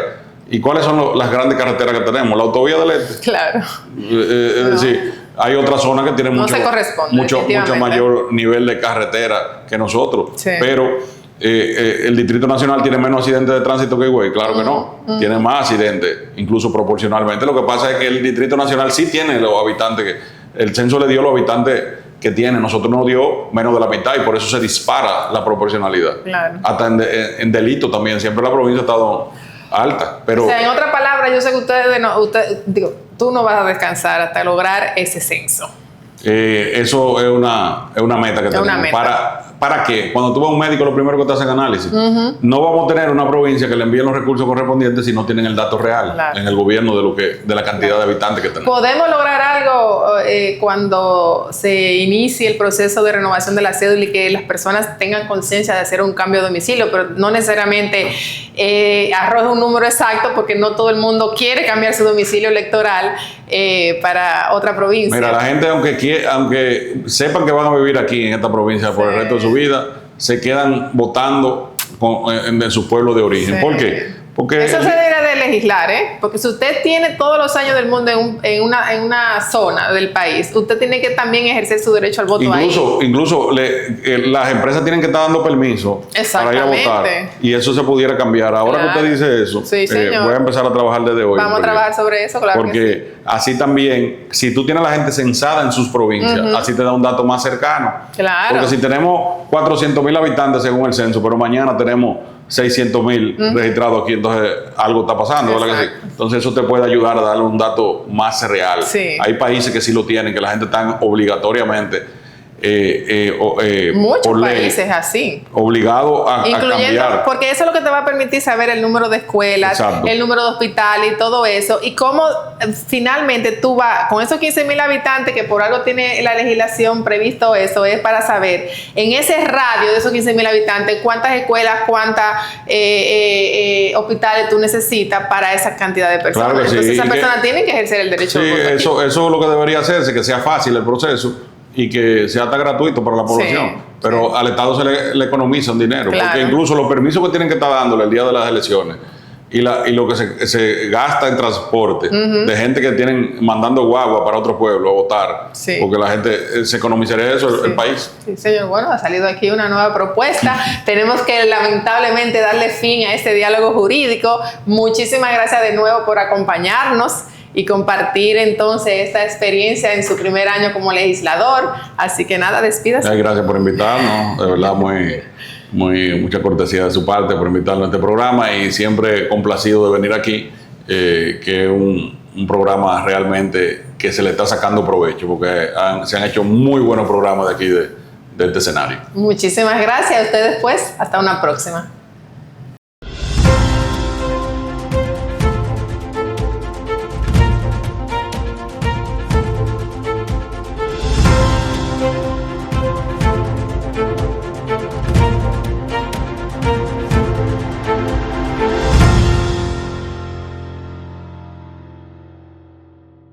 ¿Y cuáles son las grandes carreteras que tenemos? La autovía del Este. Claro. Es decir, hay otras zonas que tienen mucho mayor nivel de carretera que nosotros. Pero el Distrito Nacional tiene menos accidentes de tránsito que Higüey. Claro que no. Tiene más accidentes, incluso proporcionalmente. Lo que pasa es que el Distrito Nacional sí tiene los habitantes. El censo le dio los habitantes que tiene. Nosotros nos dio menos de la mitad y por eso se dispara la proporcionalidad. Claro. Hasta en delito también. Siempre la provincia ha estado alta, pero... O sea, en otras palabras, yo sé que tú no vas a descansar hasta lograr ese censo. Eso es una meta que tenemos. ¿Para qué? Cuando tú vas a un médico, lo primero que te hacen análisis. No vamos a tener una provincia que le envíen los recursos correspondientes si no tienen el dato real en el gobierno de la cantidad de habitantes que tenemos. ¿Podemos lograr algo cuando se inicie el proceso de renovación de la cédula y que las personas tengan conciencia de hacer un cambio de domicilio? Pero no necesariamente arroje un número exacto, porque no todo el mundo quiere cambiar su domicilio electoral para otra provincia. Mira, la gente, aunque sepan que van a vivir aquí en esta provincia por el resto de su vida, se quedan votando en su pueblo de origen. ¿Por qué? Porque eso se debe de legislar, porque si usted tiene todos los años del mundo en una zona del país, usted tiene que también ejercer su derecho al voto incluso las empresas tienen que estar dando permiso para ir a votar, y eso se pudiera cambiar. Ahora que usted dice eso, voy a empezar a trabajar desde hoy. Vamos a trabajar sobre eso, claro. Porque así también, si tú tienes a la gente censada en sus provincias, así te da un dato más cercano. Claro. Porque si tenemos 400,000 habitantes según el censo, pero mañana tenemos 600,000 registrados aquí, entonces algo está pasando, ¿verdad que sí? Entonces eso te puede ayudar a darle un dato más real. Hay países que sí lo tienen, que la gente está obligatoriamente muchos por ley, países así. obligado a cambiar. Porque eso es lo que te va a permitir saber el número de escuelas, Exacto. el número de hospitales y todo eso. Y cómo finalmente tú vas, con esos 15,000 habitantes, que por algo tiene la legislación previsto eso, es para saber en ese radio de esos 15,000 habitantes cuántas escuelas, cuántas hospitales tú necesitas para esa cantidad de personas. Claro que sí. Entonces esas Y personas tienen que ejercer el derecho de voto aquí. Eso es lo que debería hacerse, que sea fácil el proceso y que sea hasta gratuito para la población. Pero al Estado se le economiza un dinero, Claro. porque incluso los permisos que tienen que estar dándole el día de las elecciones y lo que se gasta en transporte de gente que tienen mandando guagua para otro pueblo a votar, porque la gente se economizaría eso el país. Sí, señor. Bueno, ha salido aquí una nueva propuesta. Tenemos que lamentablemente darle fin a este diálogo jurídico. Muchísimas gracias de nuevo por acompañarnos y compartir entonces esta experiencia en su primer año como legislador. Así que nada, despídase. Gracias por invitarnos, de verdad mucha cortesía de su parte por invitarnos a este programa y siempre complacido de venir aquí, que es un programa realmente que se le está sacando provecho, porque se han hecho muy buenos programas de aquí de este escenario. Muchísimas gracias a ustedes, pues. Hasta una próxima.